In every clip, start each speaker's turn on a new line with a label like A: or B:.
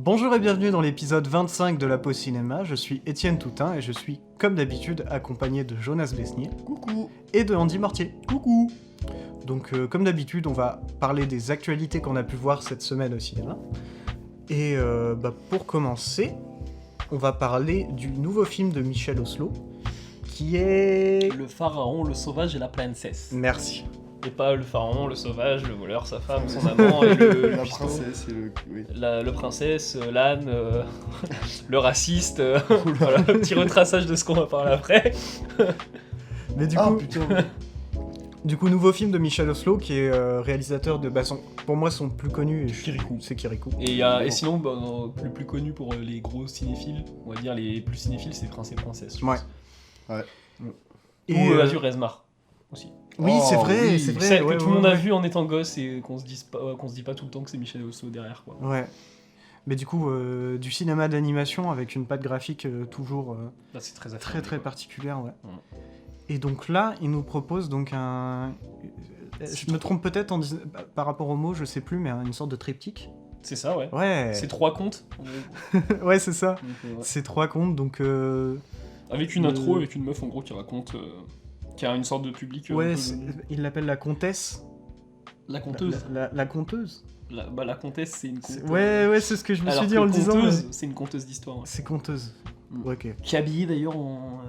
A: Bonjour et bienvenue dans l'épisode 25 de la Pause Cinéma, je suis Étienne Toutain et je suis, comme d'habitude, accompagné de Jonas Besnier.
B: Coucou.
A: Et de Andy Mortier.
B: Coucou.
A: Donc, comme d'habitude, on va parler des actualités qu'on a pu voir cette semaine au cinéma. Et pour commencer, on va parler du nouveau film de Michel Oslo, qui est...
B: Le pharaon, le sauvage et la princesse.
A: Merci.
B: Et pas le pharaon, le sauvage, le voleur, sa femme, son amant et le
C: La
B: cuistot.
C: princesse et le... Oui.
B: Le princesse, l'âne, le raciste, voilà, le petit retraçage de ce qu'on va parler après.
A: Mais du coup, nouveau film de Michel Oslo, qui est réalisateur de... pour moi, son plus connu,
B: Kirikou.
A: c'est Kirikou.
B: Et sinon, le plus connu pour les gros cinéphiles, on va dire les plus cinéphiles, c'est Prince et Princesse. je
A: Ouais.
B: pense.
A: Et,
B: Ou Azur Esmar aussi.
A: Oui,
C: Oh,
A: c'est vrai,
C: oui.
A: c'est vrai.
B: Celle
A: ouais,
B: que tout le monde
A: ouais,
B: a
A: ouais.
B: vu en étant gosse et qu'on se dit pas tout le temps que c'est Michel Oslo derrière, quoi.
A: Ouais. Mais du coup, du cinéma d'animation avec une patte graphique toujours
B: Là, c'est très
A: très
B: affirmé,
A: très
B: quoi.
A: particulière, ouais.
B: Ouais.
A: Et donc là, il nous propose donc un... Je me trompe peut-être par rapport au mot, je sais plus, mais une sorte de triptyque.
B: C'est ça, ouais.
A: Ouais.
B: C'est 3 contes.
A: Ouais, c'est ça.
B: Donc, ouais.
A: C'est 3 contes, donc...
B: Avec une intro, avec une meuf en gros qui raconte, qui a une sorte de public. Un
A: ouais,
B: peu
A: il l'appelle la comtesse.
B: la conteuse.
A: La conteuse.
B: La comtesse, c'est une conteuse.
A: Ouais, c'est ce que je me
B: Alors
A: suis dit
B: que
A: en le disant.
B: conteuse,
A: mais-
B: c'est une conteuse d'histoire. Ouais.
A: C'est conteuse.
B: Mm.
A: Ok.
B: Qui est habillée d'ailleurs en.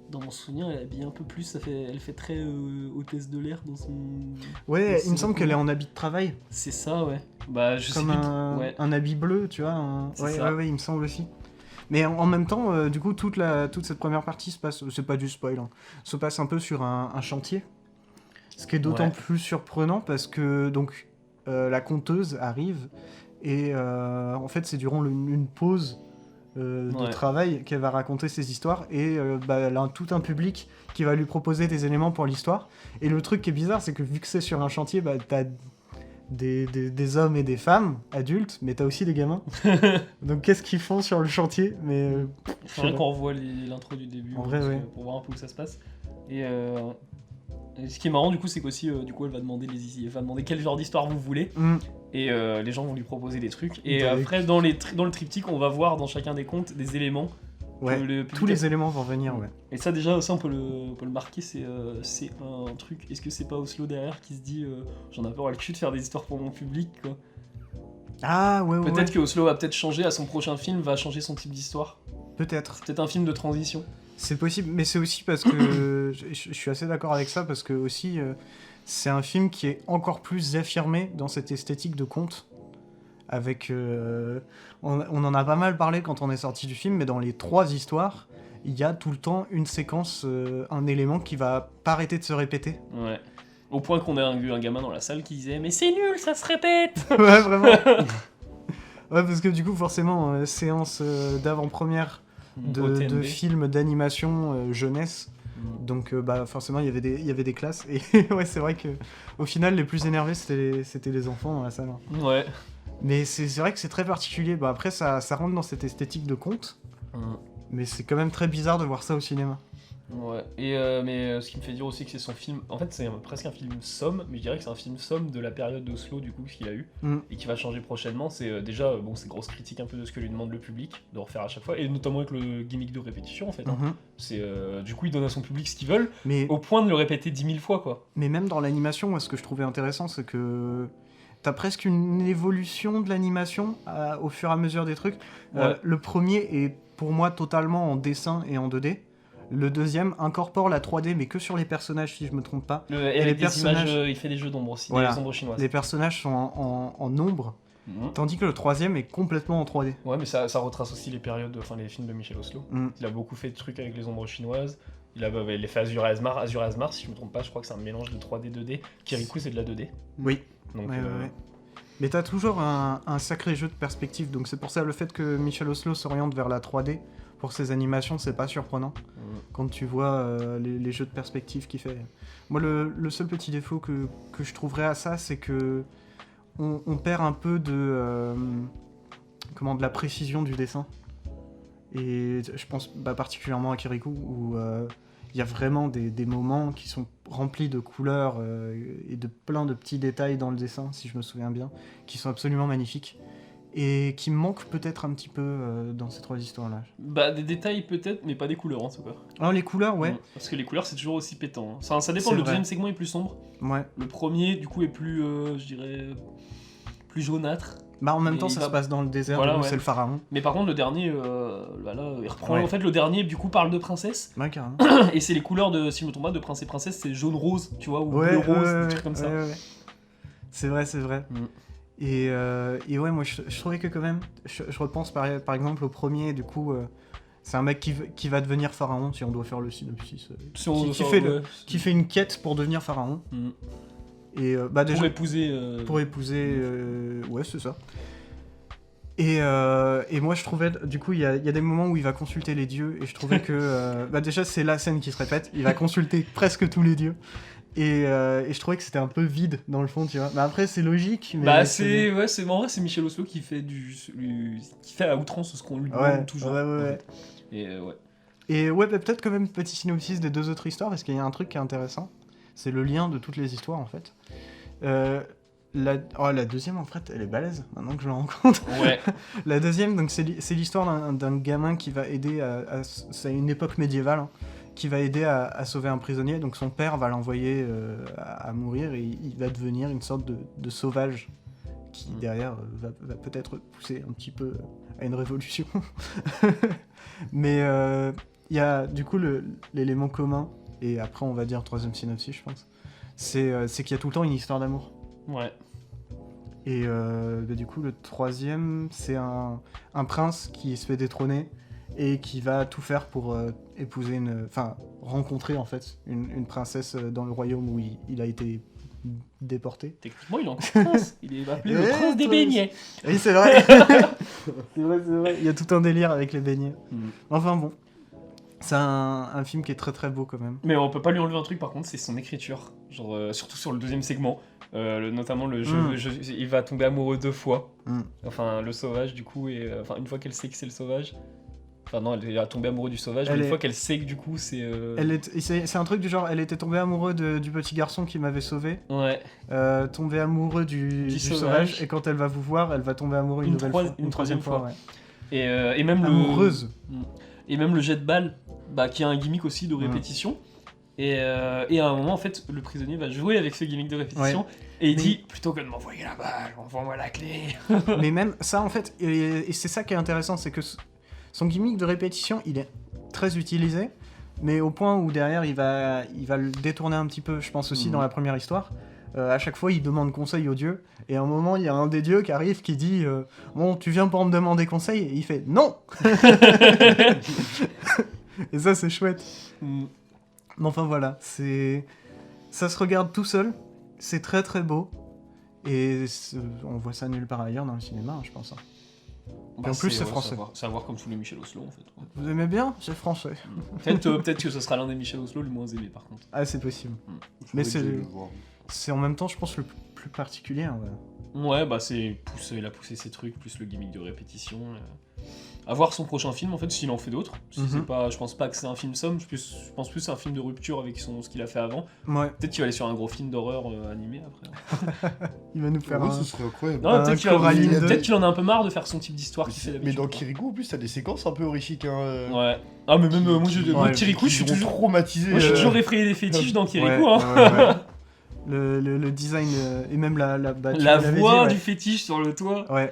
B: Dans mon souvenir, elle est habillée un peu plus. Elle fait très hôtesse de l'air dans son.
A: Ouais,
B: Mais
A: il me semble
B: c'est
A: qu'elle est en habit de travail.
B: C'est ça, ouais. Bah, je
A: Comme
B: sais plus.
A: un,
B: Ouais.
A: un habit bleu, tu vois.
B: C'est
A: Ouais,
B: ça.
A: ouais, il me semble aussi. Mais en même temps, du coup, toute cette première partie se passe, c'est pas du spoil, hein, se passe un peu sur un chantier. Ce qui est d'autant
B: Ouais.
A: plus surprenant parce que donc la conteuse arrive et en fait c'est durant une pause de
B: Ouais.
A: travail qu'elle va raconter ses histoires et elle a tout un public qui va lui proposer des éléments pour l'histoire. Et le truc qui est bizarre, c'est que vu que c'est sur un chantier, t'as des hommes et des femmes adultes, mais t'as aussi des gamins. Donc qu'est-ce qu'ils font sur le chantier? Mais
B: C'est vrai qu'on revoit l'intro du début
A: En vrai,
B: parce que-
A: ouais.
B: pour voir un peu où ça se passe. Et ce qui est marrant du coup, c'est qu'aussi du coup elle va demander quel genre d'histoire vous voulez et les gens vont lui proposer des trucs. Et
A: Bah,
B: après dans le triptyque, on va voir dans chacun des contes des éléments.
A: ouais,
B: le
A: tous
B: public
A: les
B: a-
A: éléments vont venir, ouais.
B: Et ça déjà aussi on peut le marquer, c'est un truc. Est-ce que c'est pas Oslo derrière qui se dit j'en ai peur à le cul de faire des histoires pour mon public quoi.
A: Ah ouais, ouais,
B: Peut-être
A: ouais.
B: que Oslo va peut-être changer à son prochain film, va changer son type d'histoire.
A: Peut-être.
B: C'est peut-être un film de transition.
A: C'est possible, mais c'est aussi parce que je suis assez d'accord avec ça parce que aussi c'est un film qui est encore plus affirmé dans cette esthétique de conte. Avec, on en a pas mal parlé quand on est sorti du film, mais dans les 3 histoires, il y a tout le temps une séquence, un élément qui va pas arrêter de se répéter.
B: Ouais. Au point qu'on a eu un gamin dans la salle qui disait mais c'est nul, ça se répète.
A: Ouais, vraiment. Ouais, parce que du coup, forcément, séance d'avant-première
B: Au
A: de
B: TNB.
A: films d'animation jeunesse. Donc forcément il y avait des classes et ouais c'est vrai que au final les plus énervés c'était les enfants dans la salle.
B: Ouais.
A: Mais c'est vrai que c'est très particulier. Bah, après ça rentre dans cette esthétique de conte, mais c'est quand même très bizarre de voir ça au cinéma.
B: Ouais. Et mais ce qui me fait dire aussi que c'est son film. En fait, c'est presque un film somme, mais je dirais que c'est un film somme de la période d'Oslo du coup qu'il a eu et qui va changer prochainement. C'est déjà bon, c'est grosse critique un peu de ce que lui demande le public de refaire à chaque fois, et notamment avec le gimmick de répétition en fait. Hein.
A: Mhm.
B: C'est du coup il donne à son public ce qu'ils veulent,
A: Mais
B: au point de le répéter 10 000 fois quoi.
A: même dans l'animation, moi ce que je trouvais intéressant c'est que t'as presque une évolution de l'animation au fur et à mesure des trucs.
B: Ouais.
A: Le premier est pour moi totalement en dessin et en 2D. Le deuxième incorpore la 3D mais que sur les personnages si je me trompe pas.
B: Et
A: les
B: avec des
A: personnages-
B: images, il fait des jeux d'ombre aussi,
A: Voilà.
B: des ombres chinoises.
A: Les personnages sont en ombre,
B: Mhm.
A: tandis que le troisième est complètement en 3D.
B: Ouais, mais ça retrace aussi les périodes, enfin les films de Michel Oslo.
A: Mm.
B: Il a beaucoup fait de trucs avec les ombres chinoises. Il a fait Azur Asmar. Azur Asmar, si je me trompe pas, je crois que c'est un mélange de 3D 2D. Kirikou, c'est de la 2D.
A: Oui.
B: Donc,
A: Ouais, ouais, ouais. Mais t'as toujours un sacré jeu de perspective, donc c'est pour ça le fait que Michel Oslo s'oriente vers la 3D pour ses animations, c'est pas surprenant quand tu vois les jeux de perspective qu'il fait. Moi, le seul petit défaut que je trouverais à ça, c'est que on perd un peu de la précision du dessin. Et je pense particulièrement à Kirikou où il y a vraiment des moments qui sont rempli de couleurs et de plein de petits détails dans le dessin, si je me souviens bien, qui sont absolument magnifiques. Et qui me manquent peut-être un petit peu dans ces 3 histoires-là.
B: Bah, des détails peut-être, mais pas des couleurs en tout cas.
A: Alors les couleurs, ouais.
B: Parce que les couleurs, c'est toujours aussi pétant. Hein. Ça dépend,
A: C'est
B: le
A: vrai.
B: deuxième segment est plus sombre.
A: Ouais.
B: Le premier, du coup, est plus, je dirais, plus jaunâtre.
A: Bah en même
B: Et
A: temps,
B: il
A: ça
B: va-
A: se passe dans le désert,
B: Voilà,
A: du coup,
B: ouais.
A: c'est le pharaon.
B: Mais par contre, le dernier, là, il reprend.
A: Ouais.
B: En fait, le dernier, du coup, parle de princesse.
A: Ouais, carrément.
B: Et c'est les couleurs de, si je me trompe pas, de prince et princesse, c'est jaune-rose, tu vois, ou
A: Ouais,
B: bleu-rose, des trucs comme ça.
A: ouais. C'est vrai, c'est vrai.
B: Mm.
A: Et ouais, moi je trouvais que quand même, je repense par exemple au premier, du coup, c'est un mec qui va devenir pharaon, si on doit faire le synopsis. Qui fait une quête pour devenir pharaon.
B: Mm.
A: Et bah déjà.
B: Pour épouser.
A: Ouais, c'est ça. Et moi je trouvais, du coup, il y a des moments où il va consulter les dieux, et je trouvais que. Bah déjà, c'est la scène qui se répète, il va consulter presque tous les dieux. Et je trouvais que c'était un peu vide dans le fond, tu vois. Mais après, c'est logique. Mais
B: Bah, en vrai, c'est Michel Oslo qui fait qui fait à outrance ce qu'on lui demande toujours.
A: Ouais.
B: En fait. Et ouais.
A: Et ouais, bah, peut-être quand même petit synopsis des 2 autres histoires, parce qu'il y a un truc qui est intéressant. C'est le lien de toutes les histoires, en fait. La deuxième, en fait, elle est balèze, maintenant que je me rends compte.
B: Ouais.
A: La deuxième, donc c'est l'histoire d'un gamin qui va aider c'est une époque médiévale, hein, qui va aider à sauver un prisonnier. Donc son père va l'envoyer à mourir, et il va devenir une sorte de sauvage qui, derrière, va peut-être pousser un petit peu à une révolution. Mais il y a, du coup, l'élément commun, et après on va dire 3e synopsis, je pense, c'est qu'il y a tout le temps une histoire d'amour.
B: Ouais.
A: Et bah, du coup, le 3e, c'est un prince qui se fait détrôner et qui va tout faire pour épouser rencontrer en fait une princesse dans le royaume où il a été déporté.
B: Techniquement, il est encore prince. Il est appelé le prince des beignets.
A: Oui, c'est vrai. c'est vrai. Il y a tout un délire avec les beignets. Enfin bon. C'est un film qui est très très beau quand même.
B: Mais on peut pas lui enlever un truc par contre, c'est son écriture. Genre, surtout sur le 2e segment. Notamment il va tomber amoureux 2 fois. Enfin, le sauvage du coup, et une fois qu'elle sait que c'est le sauvage. Enfin non, elle va tomber amoureuse du sauvage, mais une fois qu'elle sait que du coup c'est...
A: C'est un truc du genre, elle était tombée amoureuse du petit garçon qui m'avait sauvé.
B: Ouais.
A: Tombée amoureuse du sauvage, et quand elle va vous voir, elle va tomber amoureuse une troisième fois. Ouais.
B: Et même
A: amoureuse.
B: Et même le jet de balle, qui a un gimmick aussi de répétition. Et à un moment, en fait, le prisonnier va jouer avec ce gimmick de répétition, et il dit, plutôt que de m'envoyer la balle, envoie-moi la clé.
A: Mais même ça, en fait, et c'est ça qui est intéressant, c'est que son gimmick de répétition, il est très utilisé, mais au point où derrière, il va le détourner un petit peu, je pense aussi dans la première histoire. À chaque fois, il demande conseil aux dieux, et à un moment, il y a un des dieux qui arrive qui dit bon, tu viens pour me demander conseil, et il fait non. Et ça, c'est chouette. Mais enfin voilà, ça se regarde tout seul, c'est très très beau, et on voit ça nulle part ailleurs dans le cinéma, hein, je pense. Et en plus, c'est français.
B: C'est à voir comme tous les Michel Oslo, en fait. Ouais.
A: Vous aimez bien? C'est français.
B: Peut-être que ce sera l'un des Michel Oslo le moins aimé, par contre.
A: Ah, c'est possible. Mais c'est en même temps, je pense, le plus particulier. Hein,
B: ouais, il a poussé ses trucs, plus le gimmick de répétition. À voir son prochain film, en fait, s'il en fait d'autres. Je pense pas que c'est un film somme, je pense plus que c'est un film de rupture avec ce qu'il a fait avant.
A: Ouais.
B: Peut-être qu'il va aller sur un gros film d'horreur animé après.
A: Il va nous faire
C: ce serait incroyable.
B: Non, peut-être qu'il en a un peu marre de faire son type d'histoire qu'il fait d'habitude.
C: Mais dans Kirikou, en plus, t'as des séquences un peu horrifiques. Hein,
B: ouais. Ah, mais même moi, Kirikou, je suis toujours
C: traumatisé.
B: Moi, je suis toujours effrayé des fétiches dans Kirikou. Ouais.
A: Le design et même la
B: voix du fétiche sur le toit.
A: Ouais.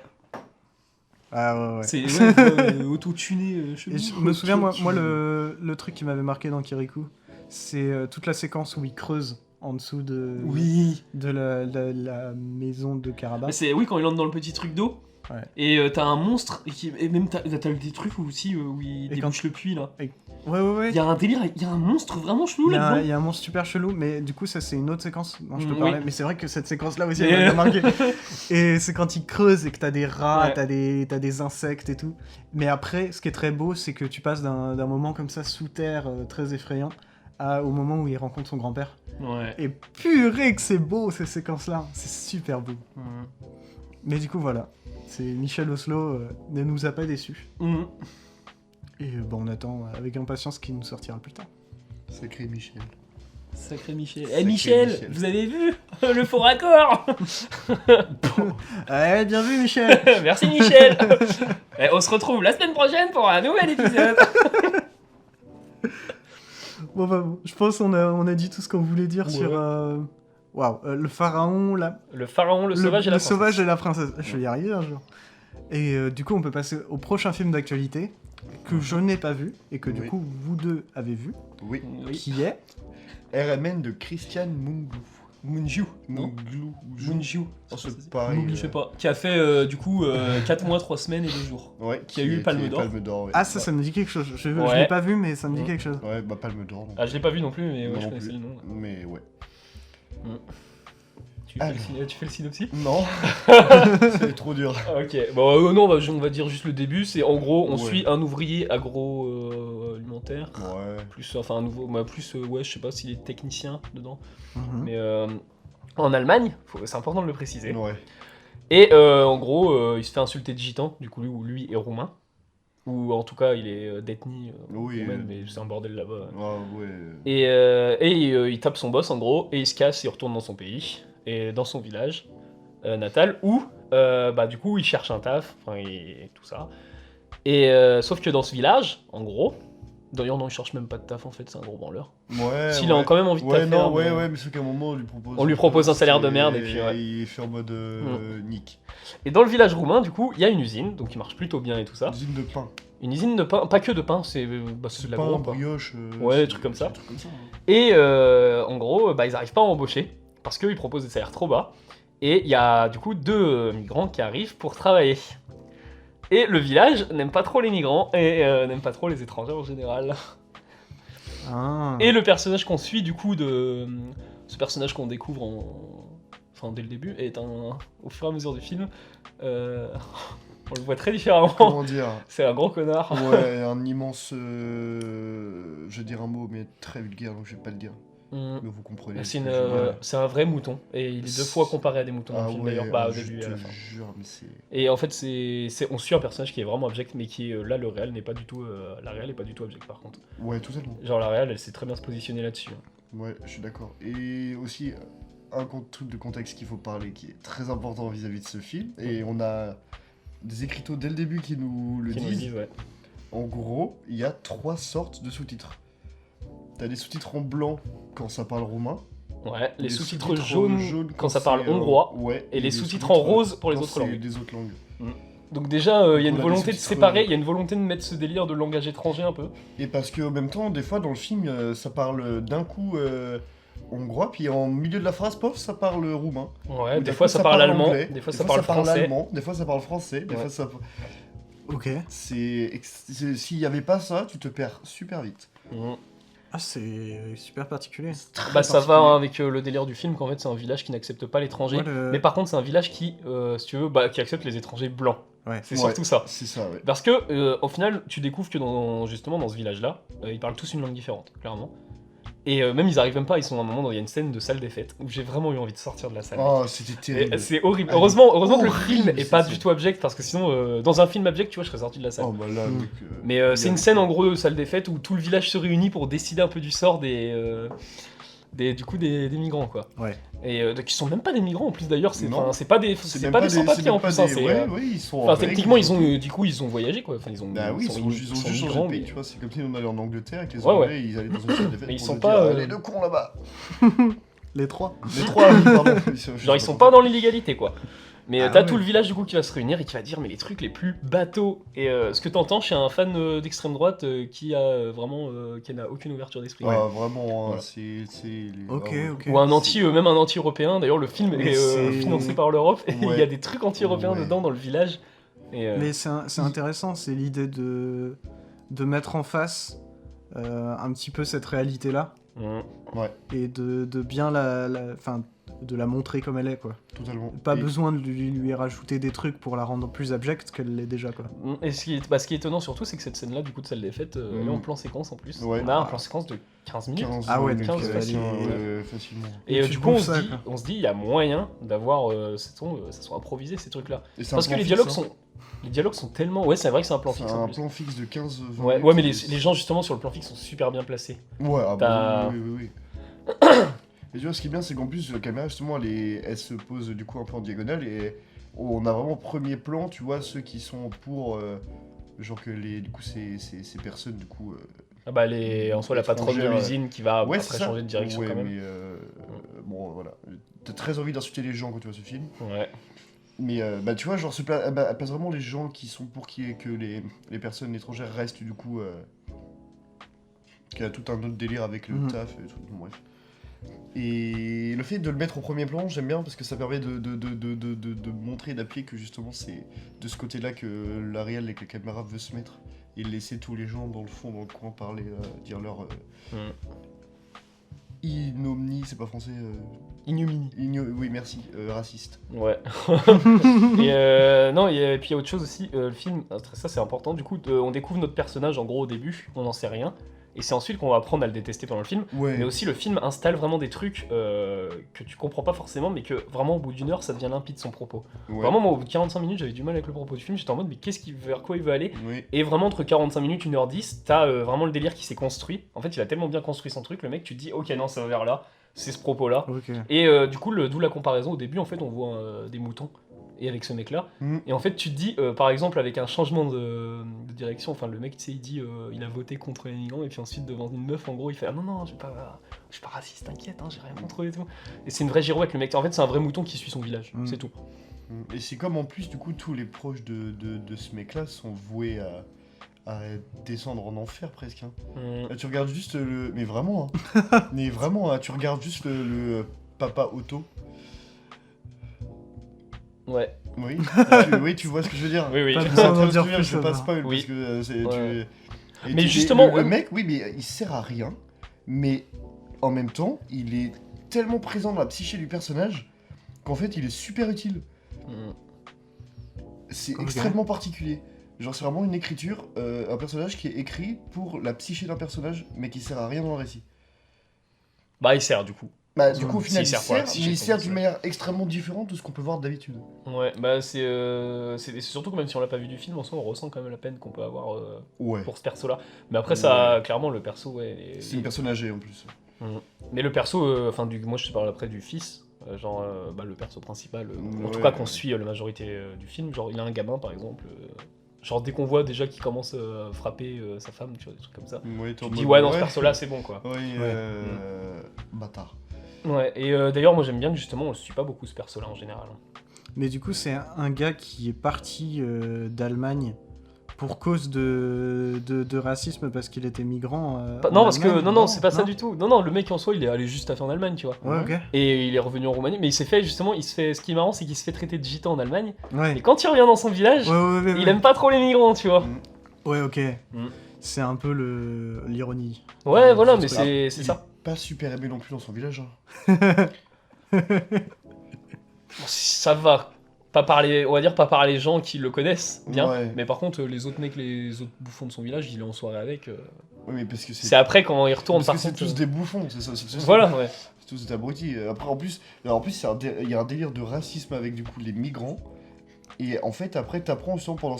A: Ah ouais.
B: C'est auto-tuné.
A: Je me souviens, moi le truc qui m'avait marqué dans Kirikou, c'est toute la séquence où il creuse en dessous de la maison de Karabakh.
B: Oui, quand il entre dans le petit truc d'eau.
A: Ouais.
B: Et t'as un monstre, et même t'as des trucs aussi où il débouche le puits là.
A: Ouais.
B: Il y a un délire, il y a un monstre vraiment chelou là-dedans.
A: Il y a un monstre super chelou, mais du coup, ça c'est une autre séquence dont je te parlais. Mais c'est vrai que cette séquence-là aussi, elle m'a marqué. Et c'est quand il creuse et que t'as des rats, t'as des insectes et tout. Mais après, ce qui est très beau, c'est que tu passes d'un moment comme ça sous terre, très effrayant, au moment où il rencontre son grand-père.
B: Ouais.
A: Et purée que c'est beau ces séquences-là, c'est super beau. Mais du coup, voilà. C'est Michel Oslo ne nous a pas déçus. Et on attend avec impatience ce qui nous sortira plus tard.
C: Sacré Michel.
B: Sacré Michel.
C: Sacré
B: Michel,
C: Michel.
B: vous avez vu le faux raccord?
A: Ouais, bien vu, Michel.
B: Merci Michel. On se retrouve la semaine prochaine pour un nouvel épisode.
A: Bon, bah, bon, je pense qu'on a dit tout ce qu'on voulait dire sur... Waouh, le pharaon,
B: Le pharaon, le sauvage et la princesse.
A: sauvage et la princesse. Je vais y arriver un jour. Et du coup, on peut passer au prochain film d'actualité que je n'ai pas vu et que du coup, vous deux avez vu,
C: Oui.
A: qui est...
C: RMN de Christian
B: Mungiu. Non
C: Mungiu.
B: Mungiu.
C: Oh, c'est pareil.
B: Je sais pas. Qui a fait du coup 4 mois, 3 semaines et 2 jours.
C: Ouais.
B: Qui a eu Palme d'Or.
C: Palme d'Or, ouais.
A: Ah, ça me dit quelque chose. Je
B: Ouais.
A: l'ai pas vu, mais ça me dit quelque chose.
C: Ouais, bah Palme d'Or. donc.
B: Ah, je l'ai pas vu non plus, mais
C: Moi
B: ouais, je
C: non
B: connaissais
C: plus.
B: le nom.
C: Mais ouais.
B: Tu fais le synopsis?
C: Non. C'est trop dur.
B: Ok, bon non, on va dire juste le début. C'est en gros, on
C: Ouais.
B: suit un ouvrier agroalimentaire.
C: Ouais.
B: Plus, enfin un nouveau, ouais, je sais pas s'il est technicien dedans.
A: Mhm.
B: Mais en Allemagne, c'est important de le préciser.
C: Ouais.
B: Et en gros, il se fait insulter de gitan, du coup lui est roumain. Ou en tout cas, il est d'ethnie
C: Oui,
B: roumaine, mais c'est un bordel là-bas.
C: Ouais.
B: Et il tape son boss en gros, et il se casse, il retourne dans son pays, et dans son village natal, où du coup il cherche un taf, et tout ça. Et sauf que dans ce village, en gros, d'ailleurs non, il cherche même pas de taf en fait, c'est un gros branleur.
C: Ouais.
B: S'il a quand même envie de taffer.
C: Ouais, mais c'est qu'à un moment
B: On lui propose un salaire de merde, et puis ouais.
C: Il fait en mode nick.
B: Et dans le village roumain, du coup, il y a une usine, donc il marche plutôt bien et tout ça.
C: Usine de pain.
B: Une usine de pain, pas que de pain, c'est de la
C: pain,
B: gros, quoi.
C: brioche.
B: Ouais,
C: c'est-
B: des trucs comme ça.
C: des trucs comme ça, hein.
B: Et en gros, ils arrivent pas à embaucher parce qu'ils proposent des salaires trop bas. Et il y a du coup 2 migrants qui arrivent pour travailler. Et le village n'aime pas trop les migrants et n'aime pas trop les étrangers en général.
A: Ah.
B: Et le personnage qu'on suit du coup ce personnage qu'on découvre dès le début est au fur et à mesure du film, on le voit très différemment.
C: Comment dire?
B: C'est un gros connard.
C: Ouais, un immense. Je vais dire un mot, mais très vulgaire, donc je vais pas le dire.
B: Mm.
C: Mais vous comprenez.
B: C'est
C: ce que je veux dire.
B: c'est un vrai mouton et il est 2 fois comparé à des moutons dans le film d'ailleurs, au
C: je
B: début et à
C: te
B: la fin.
C: jure, mais c'est.
B: Et en fait, on suit un personnage qui est vraiment abject, mais qui est là, le réel n'est pas du tout. La réelle est pas du tout abject par contre.
C: Ouais, totalement.
B: Genre, la réelle, elle sait très bien se positionner là-dessus.
C: Ouais, je suis d'accord. Et aussi, un truc de contexte qu'il faut parler qui est très important vis-à-vis de ce film, et on a des écriteaux dès le début qui nous le
B: Qui nous
C: disent.
B: disent, ouais.
C: En gros, il y a 3 sortes de sous-titres. T'as des sous-titres en blanc quand ça parle roumain.
B: Ouais, les
C: des
B: sous-titres jaunes quand ça parle
C: c'est,
B: hongrois,
C: ouais,
B: et les sous-titres en rose pour les
C: quand
B: autres
C: c'est
B: langues.
C: des autres langues.
B: Donc, déjà, il y a
C: On
B: une
C: a
B: volonté
C: des
B: de
C: sous-titres,
B: séparer, il y a une volonté de mettre ce délire de langage étranger un peu.
C: Et parce qu'en même temps, des fois dans le film, ça parle d'un coup hongrois, puis en milieu de la phrase, pof, ça parle roumain.
B: Ouais,
C: Ou
B: des
C: d'un
B: fois
C: coup,
B: ça parle allemand,
C: anglais,
B: des fois ça parle français.
C: allemand, des fois ça parle français, des
B: Ouais.
C: fois ça.
A: Ok.
C: S'il y avait pas ça, tu te perds super vite.
B: Mm.
A: Ah, c'est super particulier.
B: Bah, ça va hein, avec le délire du film qu'en fait c'est un village qui n'accepte pas l'étranger.
A: Ouais, le-
B: Mais par contre, c'est un village qui, si tu veux, qui accepte les étrangers blancs.
A: Ouais.
B: C'est
C: Ouais.
B: surtout ça.
C: C'est ça, ouais.
B: Parce que, au final, tu découvres que justement dans ce village-là, ils parlent tous une langue différente, clairement. Et même ils arrivent même pas, ils sont à un moment, il y a une scène de salle des fêtes où j'ai vraiment eu envie de sortir de la salle.
C: Oh, c'était
B: Et
C: terrible.
B: c'est horrible.
C: Ah,
B: Heureusement que le
C: horrible,
B: film est
C: c'est
B: pas
C: ça.
B: du tout abject parce que sinon, dans un film abject, tu vois, je serais sorti de la salle.
C: Oh, bah là,
A: Mm.
C: mec,
B: Mais c'est une scène en gros de salle des fêtes où tout le village se réunit pour décider un peu du sort des migrants quoi.
A: Ouais.
B: Et qui sont même pas des migrants en plus d'ailleurs, c'est
C: Non.
B: pas des sans-papiers en plus. Hein, c'est,
C: Ouais, ouais, ils sont.
B: enfin
C: en
B: techniquement
C: règle,
B: ils ont du coup ils ont voyagé quoi. Enfin ils ont
C: Bah oui, ils ont juste changé
B: migrants,
C: de pays,
B: mais-
C: tu vois. C'est comme si on allait en Angleterre et que les
B: Ouais,
C: Anglais, ils allaient dans une salle des fêtes.
B: Mais ils
C: pour
B: sont
C: nous
B: pas,
C: dire, les 2 cons là-bas.
A: Les trois.
C: Les 3, oui, pardon.
B: Genre ils sont pas dans l'illégalité quoi. Mais
A: Ah
B: t'as
A: ouais.
B: tout le village du coup qui va se réunir et qui va dire mais les trucs les plus bateaux. Et ce que t'entends chez un fan d'extrême droite qui a vraiment qui n'a aucune ouverture d'esprit.
C: Ah, vraiment, hein,
B: Voilà.
C: c'est. les-
A: Ok,
C: ah ouais.
A: ok.
B: Ou un même un anti-européen. D'ailleurs le film
A: Mais
B: est
A: c'est-
B: financé par l'Europe et il y a
C: Ouais.
B: des trucs anti-européens
C: Ouais.
B: dedans dans le village. Et,
A: Mais c'est intéressant, c'est l'idée de mettre en face un petit peu cette réalité-là et de bien enfin, de la montrer comme elle est, quoi.
C: Totalement.
A: Pas
C: Et-
A: besoin de lui rajouter des trucs pour la rendre plus abjecte qu'elle l'est déjà, quoi.
B: Et ce qui est étonnant surtout, c'est que cette scène-là, du coup, de salle des fêtes, elle est en plan séquence en plus.
C: Ouais.
B: On a un plan séquence de 15 minutes.
C: 15,
A: Ah ouais,
C: donc,
B: 15,
C: facilement,
A: facile.
C: facilement.
B: Et
A: Tu
B: du coup,
A: bouffes ça, quoi.
B: on se dit, il y a moyen d'avoir, ça soit improvisé ces trucs-là.
C: Et c'est un
B: Parce que
C: plan
B: les
C: fixe,
B: dialogues
C: hein.
B: les dialogues sont tellement, ouais, c'est vrai que c'est un plan
C: C'est
B: fixe en
C: un
B: plus.
C: plan fixe de 15. 20
B: Ouais,
C: minutes,
B: mais les
C: c'est-
B: gens justement sur le plan fixe sont super bien placés.
C: Ouais, ah
B: T'as-
C: bah oui, oui, oui. Et tu vois, ce qui est bien, c'est qu'en plus, la caméra, justement, elle se pose du coup un peu en diagonale et on a vraiment premier plan, tu vois, ceux qui sont pour. Genre que du coup, ces personnes, du coup.
B: Ah bah, en soi, la patronne de l'usine qui va
C: Ouais,
B: après changer de direction quand même.
C: Mais bon, voilà. T'as très envie d'insulter les gens quand tu vois ce film.
B: Ouais.
C: Mais bah, tu vois, genre, elle place vraiment les gens qui sont pour que les personnes étrangères restent, du coup. Qui a tout un autre délire avec le taf et tout. Bon, bref. Et le fait de le mettre au premier plan, j'aime bien parce que ça permet de montrer et d'appuyer que justement c'est de ce côté-là que la réelle avec la caméra veut se mettre et laisser tous les gens dans le fond, dans le coin parler, dire leur ignominie, c'est pas français.
B: Ignominie.
C: Oui, merci, raciste.
B: Ouais. Non, et puis il y a autre chose aussi, le film, ça c'est important, du coup, on découvre notre personnage en gros au début, on n'en sait rien. Et c'est ensuite qu'on va apprendre à le détester pendant le film.
C: Ouais.
B: Mais aussi, le film installe vraiment des trucs que tu comprends pas forcément, mais que vraiment, au bout d'une heure, ça devient limpide son propos.
C: Ouais.
B: Vraiment, moi, au bout de 45 minutes, j'avais du mal avec le propos du film. J'étais en mode, mais vers quoi il veut aller?
C: Oui.
B: Et vraiment, entre 45 minutes, 1h10, t'as vraiment le délire qui s'est construit. En fait, il a tellement bien construit son truc, le mec, tu te dis, ok, non, ça va vers là, c'est ce propos-là.
A: Ok.
B: Et du coup, d'où la comparaison. Au début, en fait, on voit des moutons. Et avec ce mec-là. Et en fait, tu te dis, par exemple, avec un changement de direction, enfin, le mec, tu sais, il dit, il a voté contre les migrants, et puis ensuite, devant une meuf, en gros, il fait, ah non, je suis pas raciste, t'inquiète, hein, j'ai rien contre eux et tout. Et c'est une vraie girouette, le mec. En fait, c'est un vrai mouton qui suit son village, c'est tout.
C: Et c'est comme en plus, du coup, tous les proches de ce mec-là sont voués à descendre en enfer presque. Hein. Là, tu regardes juste le. Mais vraiment, hein. Mais vraiment, hein, tu regardes juste le papa Otto.
B: Ouais.
C: Oui, oui, tu vois ce que je veux dire.
B: Oui, oui.
A: Pas
C: Je
A: besoin d'en dire
C: je
A: plus,
C: vais pas
A: ça
C: spoil
B: va.
C: parce que c'est.
B: Ouais.
C: Et
B: Mais justement,
C: le mec, oui, mais il sert à rien. Mais en même temps, il est tellement présent dans la psyché du personnage qu'en fait, il est super utile. C'est extrêmement particulier. Genre, c'est vraiment une écriture, un personnage qui est écrit pour la psyché d'un personnage, mais qui sert à rien dans le récit.
B: Bah, il sert du coup.
C: Bah, du coup, au final,
B: Si,
C: il
B: il sert pour la
C: sert,
B: psyché,
C: mais il
B: son
C: sert d'une
B: personnage.
C: manière extrêmement différente de ce qu'on peut voir d'habitude.
B: Ouais, bah, c'est surtout que même si on l'a pas vu du film, en soi, on ressent quand même la peine qu'on peut avoir
C: Ouais.
B: pour ce perso-là. Mais après, ça, clairement, le perso, ouais.
C: C'est une personne âgée en plus.
B: Mais le perso, enfin, moi je te parle après du fils, le perso principal, en tout
C: Ouais.
B: cas qu'on suit la majorité du film, genre il a un gamin par exemple, genre dès qu'on voit déjà qu'il commence à frapper sa femme, tu vois, des trucs comme ça,
C: Ouais,
B: tu te dis ouais, non, ce perso là c'est bon quoi.
C: Oui, bâtard.
B: Ouais, et d'ailleurs moi j'aime bien que justement on le suit pas beaucoup ce perso là en général.
A: Mais du coup, c'est un gars qui est parti d'Allemagne pour cause de racisme parce qu'il était migrant.
B: Non,
A: en
B: parce que
A: Allemagne,
B: non, c'est pas ça du tout. Non, le mec en soi il est allé juste à faire en Allemagne, tu vois.
A: Ouais, ok.
B: Et il est revenu en Roumanie, mais il s'est fait justement, ce qui est marrant c'est qu'il se fait traiter de gitan en Allemagne,
A: Ouais.
B: et quand il revient dans son village,
A: Ouais.
B: il aime pas trop les migrants, tu vois.
A: Ouais, ok.
B: Mm.
A: C'est un peu l'ironie.
B: Ouais, voilà,
A: ce
B: mais
A: truc.
B: c'est
C: Il
B: ça.
C: est pas super aimé non plus dans son village. Hein.
B: Bon, ça va. Pas par les gens qui le connaissent bien,
C: Ouais.
B: mais par contre les autres mecs, les autres bouffons de son village, il est en soirée avec.
C: Oui, mais parce que
B: C'est après quand il retourne
C: parce
B: par
C: que c'est
B: contre.
C: tous des bouffons, c'est ça.
B: Voilà, ouais.
C: C'est tous des abrutis. Après, en plus il y a un délire de racisme avec du coup les migrants. Et en fait, après, t'apprends justement pendant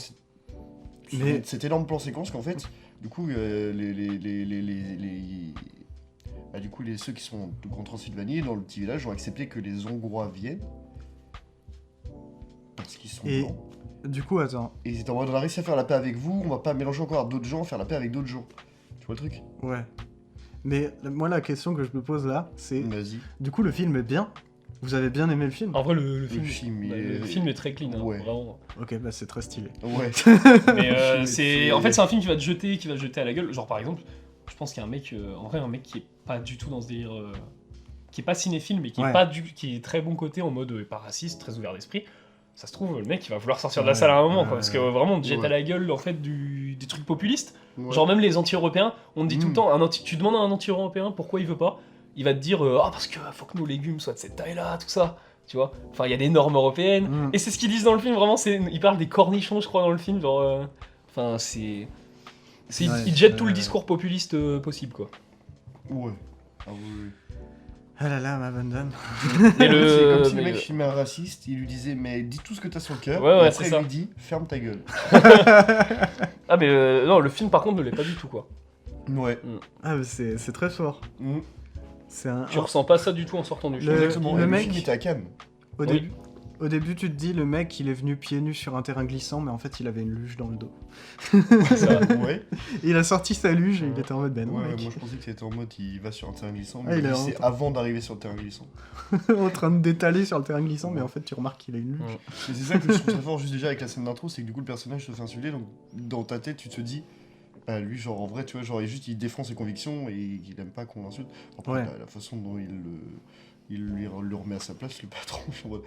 C: cet énorme plan séquence qu'en fait, du coup, ceux qui sont en Transylvanie, dans le petit village, ont accepté que les Hongrois viennent. Parce qu'ils sont
A: Et
C: blancs.
A: du coup, attends.
C: Et ils étaient en mode, on a réussi à faire la paix avec vous, on va pas mélanger encore d'autres gens, faire la paix avec d'autres gens. Tu vois le truc?
A: Ouais. Mais moi, la question que je me pose là, c'est...
C: Vas-y.
A: Du coup, le film est bien? Vous avez bien aimé le film?
B: En vrai, le film est très clean, hein,
C: Ouais.
B: vraiment.
A: Ok, bah c'est très stylé.
C: Ouais.
B: Mais en fait, c'est un film qui va te jeter à la gueule. Genre, par exemple, je pense qu'il y a un mec, un mec qui est pas du tout dans ce délire, qui est pas cinéphile, mais qui est très bon côté en mode pas raciste, très ouvert d'esprit. Ça se trouve, le mec il va vouloir sortir de la salle à un moment, quoi, parce que vraiment on te jette à la gueule en fait des trucs populistes.
C: Ouais.
B: Genre même les anti-européens, on te dit tout le temps, tu demandes à un anti-européen pourquoi il veut pas, il va te dire parce que faut que nos légumes soient de cette taille-là, tout ça, tu vois. Enfin il y a des normes européennes, et c'est ce qu'ils disent dans le film, vraiment, ils parlent des cornichons je crois dans le film, genre, enfin ils jettent tout le discours populiste possible, quoi.
C: Ouais. Ah oui.
A: Ah là là, ma bonne dame.
B: Mais
C: C'est comme si le mec filmait un raciste, il lui disait mais dis tout ce que t'as sur le cœur,
B: Ouais,
C: et après
B: c'est
C: il
B: ça.
C: lui dit ferme ta gueule.
B: Ah mais non, le film par contre ne l'est pas du tout, quoi.
C: Ouais.
A: Ah, mais c'est très fort.
B: Tu ressens pas ça du tout en sortant du film.
C: Exactement,
A: le
C: le
A: mec-
C: film était à Cannes.
A: Au début, tu te dis, le mec, il est venu pieds nus sur un terrain glissant, mais en fait, il avait une luge dans le dos.
C: Ouais.
A: Il a sorti sa luge et il était en mode, ben non,
C: Ouais,
A: mec.
C: moi je pensais que c'était en mode il va sur un terrain glissant,
A: Ah,
C: mais
A: il est
C: c'est avant d'arriver sur le terrain glissant.
A: en train de détaler sur le terrain glissant, mais en fait, tu remarques qu'il a une luge.
C: Et c'est ça que je trouve très fort juste déjà avec la scène d'intro, c'est que du coup le personnage se fait insulter, donc dans ta tête tu te dis, bah lui genre en vrai tu vois, genre il défend ses convictions et il aime pas qu'on l'insulte. Après
A: Ouais.
C: la façon dont il lui remet à sa place le patron, je suis en mode,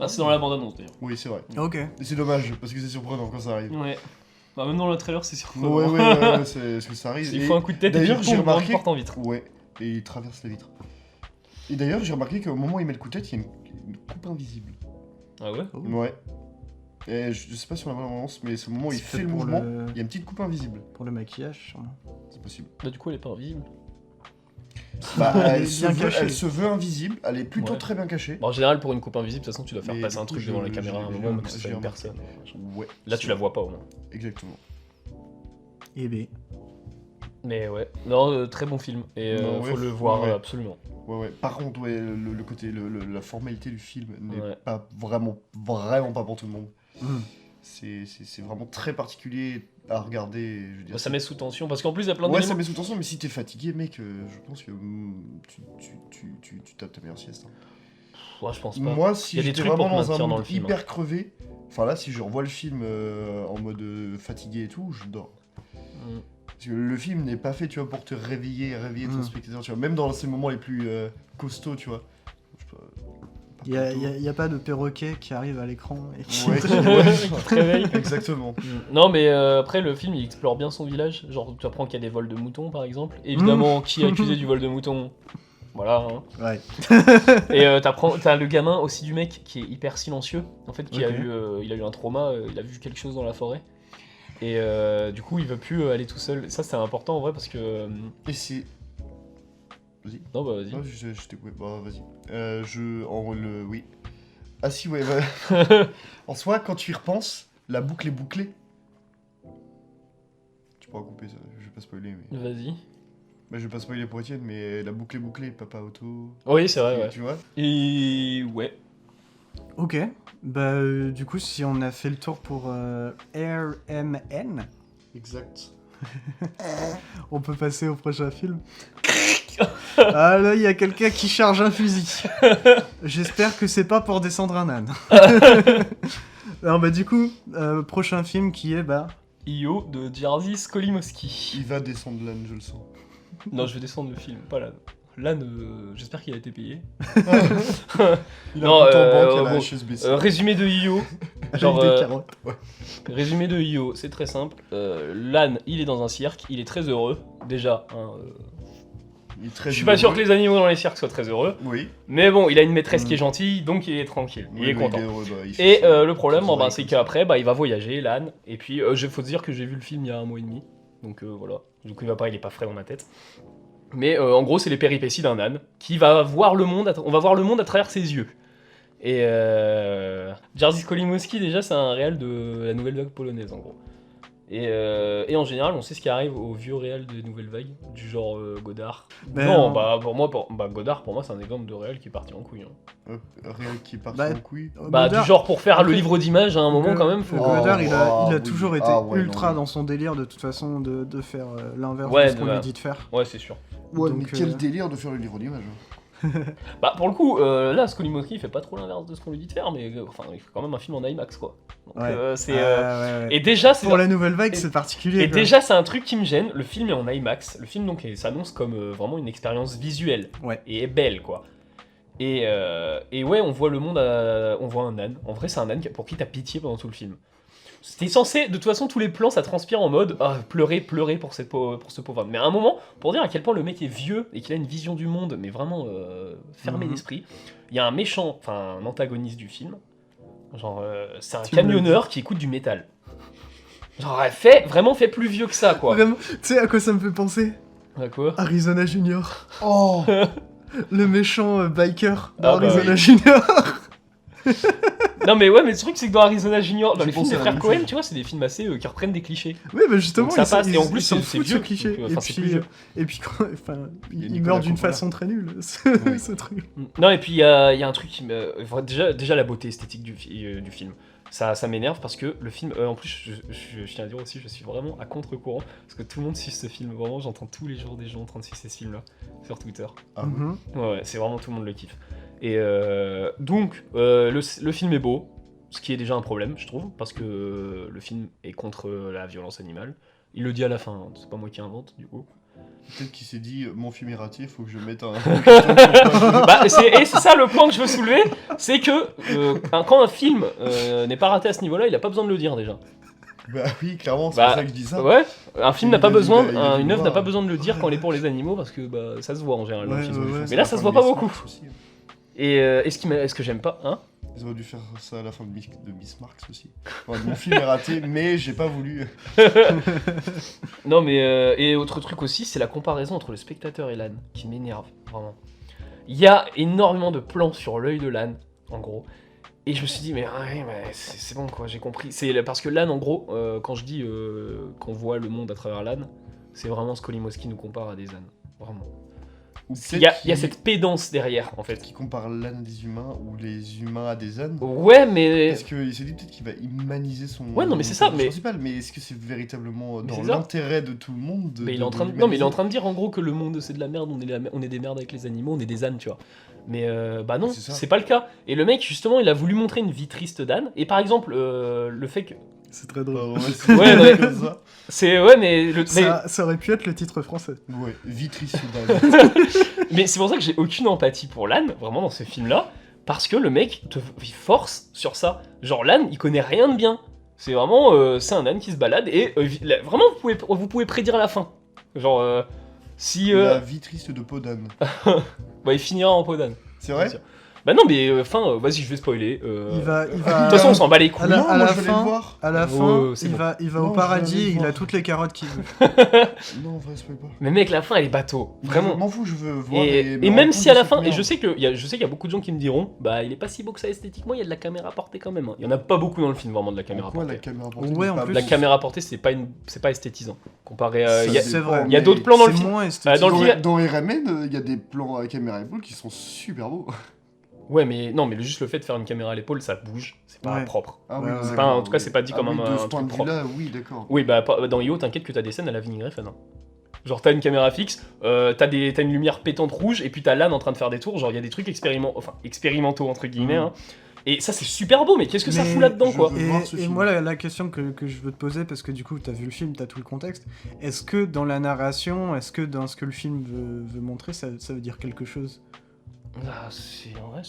B: Ah, c'est dans la bande-annonce d'ailleurs.
C: oui c'est vrai.
A: Ok.
C: Et c'est dommage parce que c'est surprenant quand ça arrive.
B: Ouais. Bah, même dans le trailer, c'est surprenant.
C: Ouais, c'est parce que ça arrive.
B: Il
C: Et
B: faut un coup de tête et
C: d'ailleurs,
B: puis
C: j'ai
B: il
C: remarqué-
B: porte en vitre.
C: Ouais, et il traverse la vitre. Et d'ailleurs j'ai remarqué qu'au moment où il met le coup de tête, il y a une coupe invisible.
B: Ah ouais
A: Oh.
C: Ouais. Et je sais pas si on a vraiment mais c'est le moment où il
A: C'est
C: fait le
A: peut-être pour
C: mouvement,
A: le-
C: il y a une petite coupe invisible.
A: Pour le maquillage, sûrement.
C: C'est possible.
B: Bah, du coup, elle est pas invisible.
C: Bah,
A: Elle est bien cachée.
C: elle se veut invisible, elle est plutôt
B: Ouais.
C: très bien cachée.
B: Bon, en général, pour une coupe invisible, de toute façon, tu dois faire
C: Mais
B: passer
C: du
B: un
C: coup,
B: truc devant la caméra à un
C: j'ai-
B: moment, que ce
C: j'ai
B: soit une
C: remarqué.
B: personne.
C: Ouais.
B: Là, tu la vois pas au moins.
C: Exactement.
A: Et B.
B: Mais ouais, non, très bon film. Et
C: Non, ouais,
B: faut le voir
C: ouais.
B: absolument.
C: Ouais. Par contre, ouais, le côté, la formalité du film n'est
B: Ouais.
C: pas vraiment pas pour tout le monde.
A: Hmm.
C: C'est vraiment très particulier à regarder. Je veux dire,
B: Bah, ça met sous tension parce qu'en plus, il y a plein
C: Ouais, ça
B: d'éléments.
C: met sous tension, mais si t'es fatigué, mec, je pense que tu tapes ta meilleure sieste. Hein.
B: Ouais, je pense pas.
C: Moi,
B: Il y
C: si
B: a des
C: j'étais
B: trucs pour
C: vraiment
B: te
C: dans un
B: maintenir dans
C: mood
B: le film,
C: hyper crevé, enfin là, si je revois le film en mode fatigué et tout, je dors.
B: Mm.
C: Parce que le film n'est pas fait, tu vois, pour te réveiller ton spectateur, tu vois. Même dans ces moments les plus costauds, tu vois. Je sais pas,
A: Il y a pas de perroquet qui arrive à l'écran et qui...
C: Ouais,
B: Il te réveille.
C: exactement.
B: Non, mais après, le film il explore bien son village. Genre, tu apprends qu'il y a des vols de moutons par exemple. Évidemment, qui est accusé du vol de moutons? Voilà. Hein.
A: Ouais.
B: Et t'as le gamin aussi du mec qui est hyper silencieux. En fait, qui
A: Ok.
B: il a eu un trauma, il a vu quelque chose dans la forêt. Et du coup, il veut plus aller tout seul. Et ça, c'est important en vrai parce que.
C: Et c'est. Vas-y.
B: Non, bah vas-y.
C: Non, je t'ai coupé. Bah, vas-y. Oui. Ah, si, ouais. Ouais. En soi, quand tu y repenses, la boucle est bouclée. Tu pourras couper ça, je vais pas spoiler. Mais...
B: Vas-y.
C: Bah, je vais pas spoiler pour Etienne, mais la boucle est bouclée, Papa Auto.
B: Oui, c'est vrai, ouais.
C: Tu vois.
B: Et ouais.
A: Ok. Bah, du coup, si on a fait le tour pour RMN,
C: Exact.
A: on peut passer au prochain film. Ah là, il y a quelqu'un qui charge un fusil. J'espère que c'est pas pour descendre un âne. Alors bah du coup, prochain film qui est bah...
B: Io de Jerzy Skolimowski.
C: Il va descendre l'âne, je le sens.
B: Non, je vais descendre le film, pas l'âne. L'âne, j'espère qu'il a été payé.
C: Il a
B: Non,
C: un compte en banque à la
B: gros,
C: HSBC.
B: Résumé de Io.
A: avec
B: Genre,
A: des carottes.
B: Résumé de Io, c'est très simple. L'âne, il est dans un cirque, il est très heureux. Déjà, hein,
C: Il est très
B: je suis pas sûr que les animaux dans les cirques soient très heureux.
C: Oui.
B: Mais bon, il a une maîtresse qui est gentille, donc il est tranquille, il
C: Oui,
B: est
C: oui,
B: content.
C: heureux, bah, il fait
B: Et
C: ça.
B: le problème,
C: Toujours
B: c'est
C: avec
B: qu'après, il va voyager, l'âne. Et puis, il faut se dire que j'ai vu le film il y a 1 mois et demi. Donc voilà. Du coup, il est pas frais dans ma tête. Mais en gros, c'est les péripéties d'un âne qui va voir le monde. On va voir le monde à travers ses yeux. Et Jerzy Skolimowski, déjà, c'est un réal de la nouvelle vague polonaise, en gros. Et en général, on sait ce qui arrive aux vieux réals des nouvelles vagues, du genre Godard.
A: Ben,
B: Non, Godard, pour moi, c'est un exemple de réal qui est parti en couille. Hein.
C: Réel qui est parti
A: Bah,
C: en couille.
A: Godard-
B: Du genre pour faire le
A: Après,
B: livre d'images à un moment quand même, faut...
A: Godard, il a
C: oui.
A: toujours été
C: Ah, ouais,
A: ultra
C: non.
A: dans son délire de toute façon de faire l'inverse
B: Ouais,
A: de ce qu'on
B: de-
A: lui dit de faire.
B: Ouais, c'est sûr.
C: Ouais,
A: Donc,
C: mais quel délire de faire le livre d'image.
B: Bah pour le coup, là, Skolimowski il fait pas trop l'inverse de ce qu'on lui dit de faire, mais enfin, il fait quand même un film en IMAX quoi. Donc,
A: Ouais.
B: c'est...
A: Ouais, ouais.
B: Et déjà, c'est...
A: Pour la nouvelle vague,
B: et-
A: c'est particulier.
B: Et
A: quoi.
B: déjà, c'est un truc qui me gêne. Le film est en IMAX. Le film donc s'annonce comme vraiment une expérience visuelle
A: Ouais.
B: et est belle quoi. Et ouais, on voit le monde, on voit un âne. En vrai, c'est un âne pour qui t'as pitié pendant tout le film. C'était censé, de toute façon, tous les plans, ça transpire en mode pleurer pour ce pauvre âne. Mais à un moment, pour dire à quel point le mec est vieux et qu'il a une vision du monde, mais vraiment fermée
A: Mhm.
B: d'esprit, il y a un méchant, enfin un antagoniste du film. Genre, c'est un
A: Tu me l'as
B: camionneur qui écoute du métal. Genre, vraiment fait plus vieux que ça, quoi.
A: Vraiment, tu sais à quoi ça me fait penser?
B: À quoi?
A: Arizona Junior.
C: Oh
A: Le méchant biker
B: Ah, bah
A: d'Arizona
B: oui.
A: Junior.
B: Non mais ouais, mais le truc c'est que dans Arizona Junior, dans
C: J'ai
B: les films
C: pensé
B: des
C: à la
B: frères
C: même
B: Cohen,
C: chose.
B: tu vois, c'est des films assez qui reprennent des clichés.
A: Oui, mais justement,
B: Donc ça passe, et en plus,
A: s'en
B: c'est
A: foutent de ce
B: vieux,
A: cliché.
B: donc, enfin, c'est plus
A: puis,
B: vieux.
A: et puis quand, enfin,
C: Il y a
A: il
C: Nicolas
A: meurt d'une
C: Coppola.
A: façon très nulle,
C: Oui.
A: ce truc.
B: Non, et puis il y a un truc qui me. Déjà la beauté esthétique du film. Ça m'énerve parce que le film. En plus, je tiens à dire aussi, je suis vraiment à contre-courant parce que tout le monde suit ce film. Vraiment, j'entends tous les jours des gens en train de suivre ces films-là sur Twitter.
C: Ah ouais.
A: Mhm.
B: Ouais, c'est vraiment tout le monde le kiffe. Et donc, le film est beau, ce qui est déjà un problème, je trouve, parce que le film est contre la violence animale. Il le dit à la fin, hein, c'est pas moi qui invente, du coup.
C: Peut-être qu'il s'est dit, mon film est raté, faut que je mette un.
B: Bah, c'est ça le point que je veux soulever, c'est que quand un film n'est pas raté à ce niveau-là, il a pas besoin de le dire déjà.
C: Bah oui, clairement, c'est
B: Bah,
C: pour ça que je dis ça.
B: Ouais, un film
C: Il
B: n'a pas
C: a dû-
B: besoin,
C: il a dû
B: une
C: le
B: œuvre n'a
C: voir.
B: pas besoin de le dire quand elle est pour les animaux parce que bah, ça se voit en général dans le
A: Ouais,
B: film.
A: ouais, ouais.
B: Mais là, ça se voit pas beaucoup.
C: Aussi.
B: Et ce que j'aime pas, hein.
C: Ils auraient dû faire ça à la fin de Miss Marx aussi. Ouais, mon film est raté, mais j'ai pas voulu.
B: Non mais et autre truc aussi, c'est la comparaison entre le spectateur et l'âne qui m'énerve vraiment. Il y a énormément de plans sur l'œil de l'âne, en gros. Et je me suis dit mais ouais, mais c'est bon quoi, j'ai compris. C'est parce que l'âne en gros, quand je dis qu'on voit le monde à travers l'âne, c'est vraiment ce qu'Olimowski nous compare à des ânes, vraiment.
C: Ou
B: Il y a
C: peut-être
B: cette pédance derrière en fait.
C: qui compare l'âne à des humains ou les humains à des ânes.
B: Ouais mais
C: Parce qu'il s'est dit peut-être qu'il va humaniser son.
B: Ouais, non, mais c'est
C: son
B: ça, mais-
C: principal. Mais est-ce que c'est véritablement dans
B: c'est ça.
C: l'intérêt de tout le monde
B: Mais il est en train de... Non mais il est en train de dire en gros que le monde c'est de la merde, on est des merdes avec les animaux, on est des ânes, tu vois. Mais bah non,
C: C'est ça.
B: c'est pas le cas. Et le mec justement, il a voulu montrer une vie triste d'âne. Et par exemple, le fait que
A: C'est très drôle.
B: Ouais, ouais.
C: comme ça.
B: c'est ouais, mais
A: Ça aurait pu être le titre français.
C: Ouais, vitrice d'âne.
B: mais c'est pour ça que j'ai aucune empathie pour l'âne, vraiment dans ce film-là, parce que le mec il force sur ça. Genre l'âne, il connaît rien de bien. C'est vraiment, c'est un âne qui se balade et vraiment vous pouvez prédire la fin. Genre si
C: La vitrice de peau d'âne.
B: bah il finira en peau d'âne.
C: C'est vrai?
B: Bah non mais vas-y je vais spoiler.
A: Il va,
B: De toute façon on s'en bat les couilles.
A: à la-
C: Non,
A: à
C: moi
A: la
C: je vais aller
A: fin-
C: le voir.
A: À la
B: Ouais,
A: fin,
B: c'est
A: il
B: bon.
A: va
C: Non,
A: au
C: je vais aller
A: paradis
C: le
A: et il a
C: voir.
A: toutes les carottes qu'il veut.
C: Non, en vrai, spoil pas.
B: Mais mec la fin elle est bateau.
C: Je
B: Vraiment.
C: m'en fous, je veux voir.
B: Et
C: me
B: même
C: rendre
B: si à la
C: compte de
B: fin,
C: cette
B: et je
C: merde.
B: sais qu'il y a beaucoup de gens qui me diront, bah il est pas si beau que ça esthétiquement, il y a de la caméra portée quand même. Hein. Il y en a pas beaucoup dans le film vraiment de la caméra
C: Pourquoi la
B: portée.
C: caméra portée
A: Ouais,
C: n'est
A: en
C: pas
A: plus.
B: La
C: bonne?
B: caméra portée c'est pas esthétisant comparé à il y a,
A: C'est vrai.
B: il y a d'autres plans dans le
A: C'est
B: film.
A: moins esthétique.
B: dans le film-
C: Dans RMN, il y a des plans à caméra épaule qui sont super beaux.
B: Ouais mais non mais juste le fait de faire une caméra à l'épaule ça bouge, c'est pas
A: Ouais.
B: propre.
C: Ah
A: Ouais,
C: oui,
A: ouais.
C: d'accord.
B: C'est pas- en tout cas, c'est pas dit comme
C: oui,
B: un
C: de ce
B: truc
C: point de
B: propre.
C: vue-là, oui, d'accord.
B: Oui bah dans IO t'inquiète que t'as des scènes à la Vinnie Griffin. Hein. Genre t'as une caméra fixe, t'as une lumière pétante rouge et puis t'as l'âne en train de faire des tours, genre il y a des trucs expérimentaux entre guillemets. Hein. Et ça c'est super beau mais qu'est-ce que ça
A: Mais
B: fout là-dedans
C: je
B: quoi
C: veux voir ce
A: Et
C: film.
A: moi, la question que je veux te poser, parce que du coup, t'as vu le film, t'as tout le contexte, est-ce que dans la narration, est-ce que dans ce que le film veut montrer, ça veut dire quelque chose?
B: Ah, en vrai,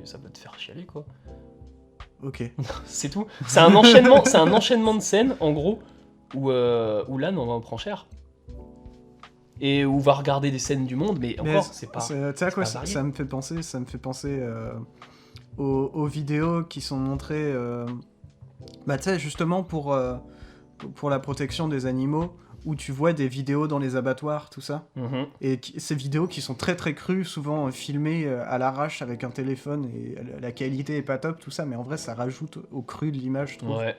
B: ça peut te faire chialer quoi.
A: Ok.
B: C'est tout. C'est un enchaînement de scènes en gros où l'âne on en prend cher. Et où va regarder des scènes du monde, mais encore c'est pas.
A: Tu sais à quoi
B: pas
A: ça
B: varié.
A: me fait penser? Ça me fait penser aux vidéos qui sont montrées, bah tu sais, justement pour la protection des animaux, où tu vois des vidéos dans les abattoirs, tout ça.
B: Mhm.
A: Et ces vidéos qui sont très très crues, souvent filmées à l'arrache avec un téléphone, et la qualité est pas top, tout ça, mais en vrai ça rajoute au cru de l'image, je trouve.
B: Ouais.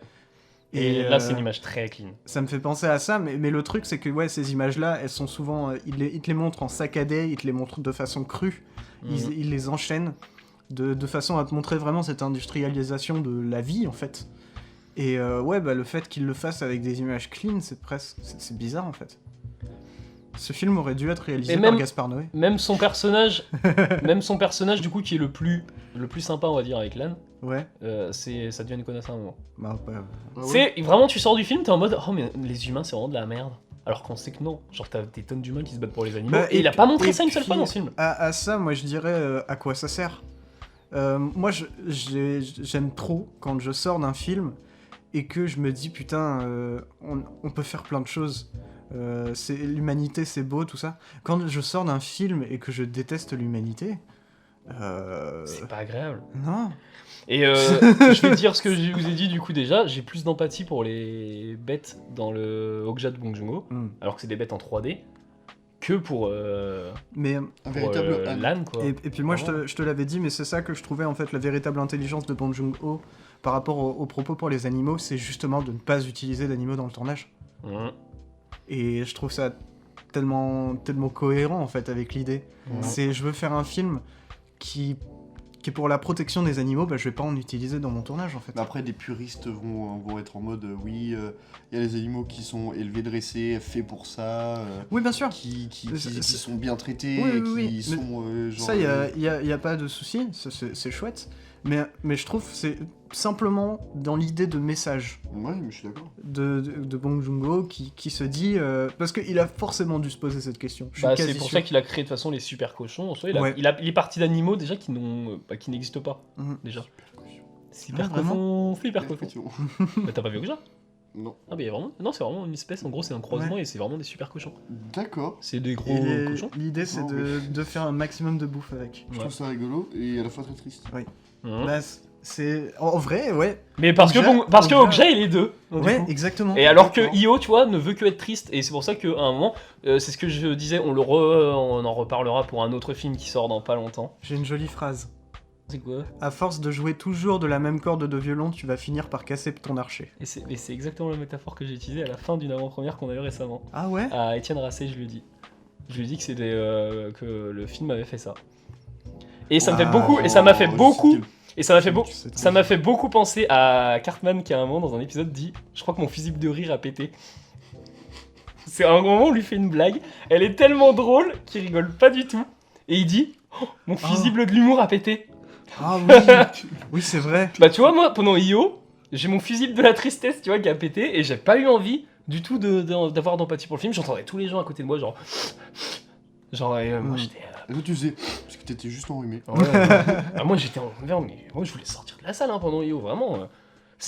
B: Et là c'est une image très clean.
A: Ça me fait penser à ça, mais le truc c'est que ouais, ces images-là, elles sont souvent... ils te les montrent en saccadé, ils te les montrent de façon crue,
B: Mhm.
A: ils les enchaînent de façon à te montrer vraiment cette industrialisation de la vie, en fait. Et ouais, bah le fait qu'ils le fassent avec des images clean, c'est bizarre, en fait. Ce film aurait dû être réalisé
B: Et
A: par
B: même-
A: Gaspard Noé.
B: Même son personnage du coup qui est le plus sympa on va dire avec l'âne,
A: Ouais.
B: ça devient une connasse à un moment.
A: Bah,
C: Ah ouais.
B: C'est vraiment tu sors du film t'es en mode oh mais les humains c'est vraiment de la merde. Alors qu'on sait que non, genre t'as des tonnes d'humains qui se battent pour les animaux
A: Bah,
B: et il a pas montré
A: et
B: ça une seule
A: puis,
B: fois dans ce film.
A: À ça, moi je dirais à quoi ça sert. Moi j'aime trop quand je sors d'un film et que je me dis putain, on peut faire plein de choses. L'humanité c'est beau, tout ça. Quand je sors d'un film et que je déteste l'humanité,
B: C'est pas agréable.
A: non.
B: Et je vais dire ce que je vous ai dit du coup déjà, j'ai plus d'empathie pour les bêtes dans le Okja de Bong Joon-ho,
A: Mm.
B: alors que c'est des bêtes en 3D, que pour,
A: Mais
C: véritable
B: l'âne, quoi.
A: et puis moi je te l'avais dit, mais c'est ça que je trouvais en fait la véritable intelligence de Bong Joon-ho par rapport aux propos pour les animaux, c'est justement de ne pas utiliser d'animaux dans le tournage. Et je trouve ça tellement cohérent en fait avec l'idée. C'est je veux faire un film qui est pour la protection des animaux, je vais pas en utiliser dans mon tournage en fait.
C: Mais après, des puristes vont être en mode oui, il y a les animaux qui sont élevés, dressés, faits pour ça.
A: Oui, bien sûr.
C: Qui sont bien traités,
A: oui.
C: qui sont genre.
A: Ça, il y a pas de souci, c'est chouette. Mais je trouve c'est simplement dans l'idée de message.
C: Ouais, mais je suis d'accord.
A: De Bong Joon-ho qui se dit parce qu'il a forcément dû se poser cette question.
B: C'est pour ça qu'il a créé de toute façon les super cochons. En soi, il est parti d'animaux déjà qui n'existent pas déjà. Super cochon. T'as pas vu que ça?
C: Non.
B: Ah mais c'est vraiment une espèce. En gros, c'est un croisement et c'est vraiment des super cochons.
C: D'accord.
B: C'est des gros cochons.
A: L'idée c'est de faire un maximum de bouffe avec.
C: Je trouve ça rigolo et à la fois très triste.
A: Oui. C'est en vrai, ouais.
B: Mais parce que Okja il est deux.
A: Ouais, exactement.
B: Et alors que Io, tu vois, ne veut que être triste. Et c'est pour ça qu'à un moment, c'est ce que je disais, on en reparlera pour un autre film qui sort dans pas longtemps.
A: J'ai une jolie phrase.
B: C'est quoi?
A: À force de jouer toujours de la même corde de violon, tu vas finir par casser ton archer.
B: Et c'est exactement la métaphore que j'ai utilisée à la fin d'une avant-première qu'on a eu récemment.
A: Ah ouais?
B: À Étienne Racé, je lui ai dit. Je lui ai dit que c'était que le film avait fait ça. Et ça me fait beaucoup. Et ça m'a fait beaucoup. Et ça m'a fait beaucoup penser à Cartman qui à un moment dans un épisode dit « Je crois que mon fusible de rire a pété ». C'est un moment où on lui fait une blague, elle est tellement drôle qu'il rigole pas du tout. Et il dit oh, « Mon fusible de l'humour a pété ».
A: Ah oui, oui c'est vrai.
B: Bah tu vois moi pendant Io, j'ai mon fusible de la tristesse tu vois qui a pété et j'ai pas eu envie du tout d'avoir d'empathie pour le film. J'entendais tous les gens à côté de moi genre moi j'étais...
C: Et toi tu faisais, parce que t'étais juste enrhumé.
B: Ouais, moi j'étais en verre, mais moi je voulais sortir de la salle pendant Io, vraiment.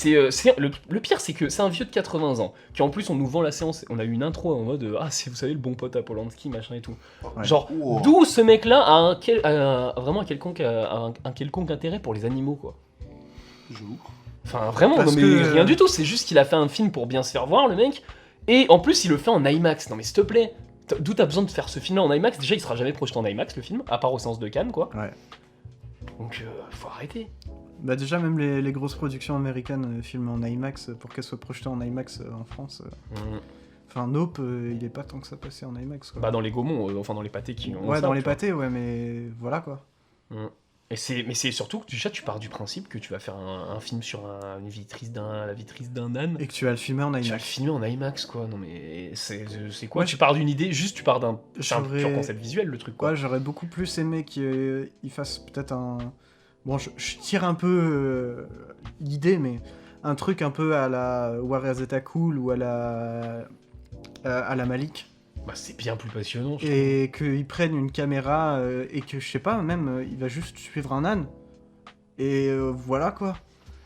B: Le pire c'est que c'est un vieux de 80 ans, qui en plus on nous vend la séance, on a eu une intro en mode c'est vous savez le bon pote à Polanski machin et tout. Ouais. Genre, d'où ce mec là a vraiment un quelconque intérêt pour les animaux quoi.
C: J'avoue.
B: Enfin vraiment, non, mais rien du tout, c'est juste qu'il a fait un film pour bien se faire voir le mec, et en plus il le fait en IMAX, non mais s'il te plaît. D'où t'as besoin de faire ce film-là en IMAX? Déjà, il sera jamais projeté en IMAX, le film, à part aux séances de Cannes, quoi.
A: Ouais.
B: Donc, faut arrêter.
A: Bah déjà, même les grosses productions américaines filment en IMAX pour qu'elles soient projetées en IMAX en France. Enfin, Nope, il est pas tant que ça passé en IMAX, quoi.
B: Bah dans les Gaumont, enfin dans les pâtés qui ont
A: ouais,
B: ça,
A: dans les pâtés, ouais, mais voilà, quoi.
B: Mais c'est surtout que déjà tu pars du principe que tu vas faire un film sur la vitrice d'un âne
A: et que tu vas le filmer en IMAX.
B: Tu vas le filmer en IMAX quoi. Non mais c'est quoi ouais, tu pars d'une idée, juste tu pars d'un pur concept visuel le truc quoi.
A: Ouais, j'aurais beaucoup plus aimé qu'il fasse peut-être un bon je tire un peu l'idée mais un truc un peu à la Warazeta Cool ou à la Malik.
B: Bah c'est bien plus passionnant.
A: Et qu'ils prennent une caméra et que je sais pas, même il va juste suivre un âne. Et voilà quoi.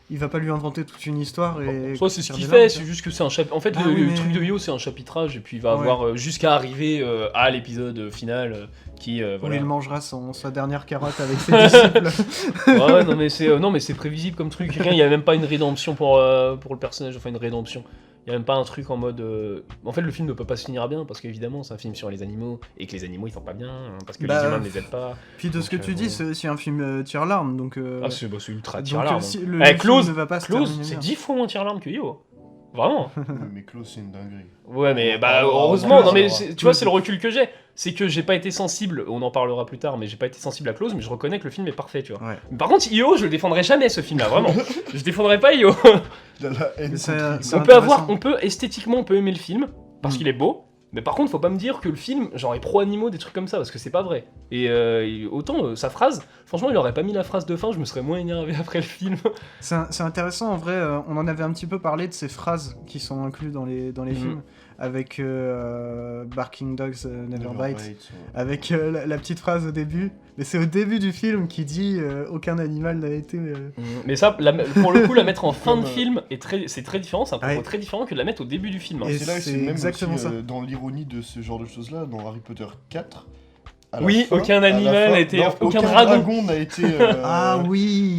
A: Il va pas lui inventer toute une histoire et.
B: Soit c'est ce qu'il fait, c'est juste que c'est un chapitre. En fait, le truc de Io c'est un chapitrage et puis il va avoir jusqu'à arriver à l'épisode final qui. Voilà.
A: Où il mangera sa dernière carotte avec ses disciples.
B: Ouais, non mais c'est prévisible comme truc. Il y a même pas une rédemption pour le personnage, enfin une rédemption. Il y a même pas un truc en mode... En fait, le film ne peut pas se finir bien, parce qu'évidemment, c'est un film sur les animaux, et que les animaux, ils sont pas bien, parce que les humains ne les aident pas.
A: Puis de ce que tu dis, c'est aussi un film tire-larme, donc...
B: Ah, c'est ultra tire-larme.
A: Close,
B: c'est 10 fois moins tire-larme que Io. Vraiment.
C: Mais Close, c'est une dinguerie.
B: Ouais, mais heureusement, non mais tu vois, c'est le recul que j'ai. C'est que j'ai pas été sensible, on en parlera plus tard, mais j'ai pas été sensible à Close, mais je reconnais que le film est parfait, tu vois. Ouais. Mais par contre, Io, je le défendrai jamais, ce film-là, vraiment. Je défendrai pas Io. Esthétiquement, on peut aimer le film, parce qu'il est beau, mais par contre, faut pas me dire que le film, genre, est pro-animaux, des trucs comme ça, parce que c'est pas vrai. Et autant, sa phrase, franchement, il aurait pas mis la phrase de fin, je me serais moins énervé après le film.
A: C'est intéressant, en vrai, on en avait un petit peu parlé de ces phrases qui sont incluses dans les films. Avec Barking Dogs Never Bite, avec la petite phrase au début, mais c'est au début du film qui dit aucun animal n'a été...
B: Mais ça, pour le coup, la mettre en fin de film, c'est très différent, c'est un propos très différent que de la mettre au début du film.
C: Et c'est là que c'est même exactement aussi, ça. Dans l'ironie de ce genre de choses-là, dans Harry Potter 4...
B: Oui, aucun animal n'a été... Aucun dragon
C: n'a été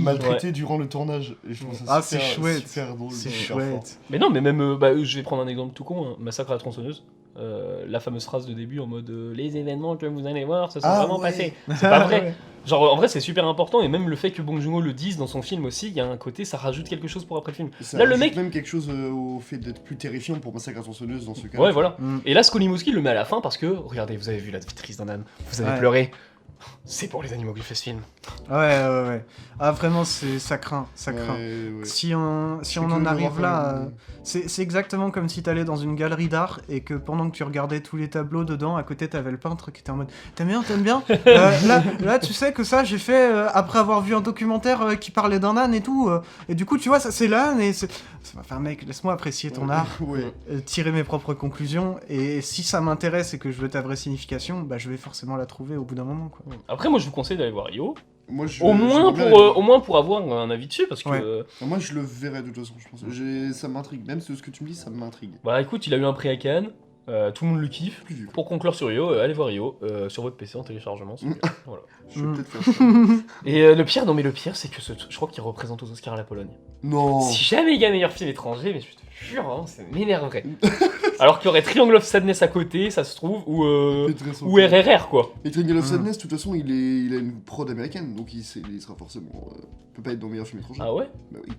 C: maltraité durant le tournage. Et je trouve ça
A: c'est chouette.
C: Super drôle.
A: C'est chouette.
B: Mais non, mais même... je vais prendre un exemple tout con, Massacre à la tronçonneuse. la fameuse phrase de début en mode les événements que vous allez voir se sont
C: Ah
B: vraiment
C: ouais.
B: passés. C'est pas vrai.
A: Ouais.
B: Genre en vrai c'est super important et même le fait que Bong Joon-ho le dise dans son film aussi, il y a un côté ça rajoute quelque chose pour après le film.
C: Ça
B: Là, le
C: rajoute
B: mec-
C: même quelque chose au fait d'être plus terrifiant pour Massacre à la tronçonneuse dans ce cas.
B: Ouais voilà.
A: Mm.
B: Et là Skolimowski le met à la fin parce que regardez vous avez vu la vitrice d'un âne, vous avez
A: Ouais.
B: pleuré. C'est pour les animaux que je fais ce film.
A: Ouais. Ah, vraiment, ça craint.
C: Ouais.
A: Si on
C: C'est
A: en
C: que le
A: arrive
C: rappel,
A: là,
C: mais-
A: c'est exactement comme si t'allais dans une galerie d'art et que pendant que tu regardais tous les tableaux dedans, à côté t'avais le peintre qui était en mode t'aimes bien là, tu sais que ça j'ai fait après avoir vu un documentaire qui parlait d'un âne et tout. Et du coup, tu vois, ça c'est l'âne et c'est. Enfin, mec, laisse-moi apprécier ton art,
C: Ouais.
A: tirer mes propres conclusions. Et si ça m'intéresse et que je veux ta vraie signification, bah je vais forcément la trouver au bout d'un moment, quoi.
B: Après moi je vous conseille d'aller voir Rio.
C: Moi, je,
B: Au moins
C: j'aimerais bien aller voir.
B: au moins pour avoir un avis dessus parce que
A: Ouais.
C: Moi, je le verrai de toute façon, je pense. Ça m'intrigue. Même ce que tu me dis, ça m'intrigue.
B: bah écoute il a eu un prix à Cannes, tout le monde le kiffe.
C: Plus vieux.
B: Pour conclure sur Rio, allez voir Rio sur votre PC en téléchargement. c'est bien. Voilà.
C: Je vais
A: Mm.
C: peut-être faire ça.
B: Et le pire, c'est que je crois qu'il représente aux Oscars la Pologne.
C: Non.
B: Si jamais il gagne meilleur film étranger, mais je te jure, vraiment, ça m'énerverait. Alors qu'il y aurait Triangle of Sadness à côté, ça se trouve,
C: Peut-être son
B: ou
C: coup.
B: RRR quoi.
C: Et Triangle of
A: Mm.
C: Sadness, de toute façon, il a une prod américaine, donc il sera forcément. Peut pas être dans le meilleur film étranger.
B: Ah ouais.
C: Bah oui.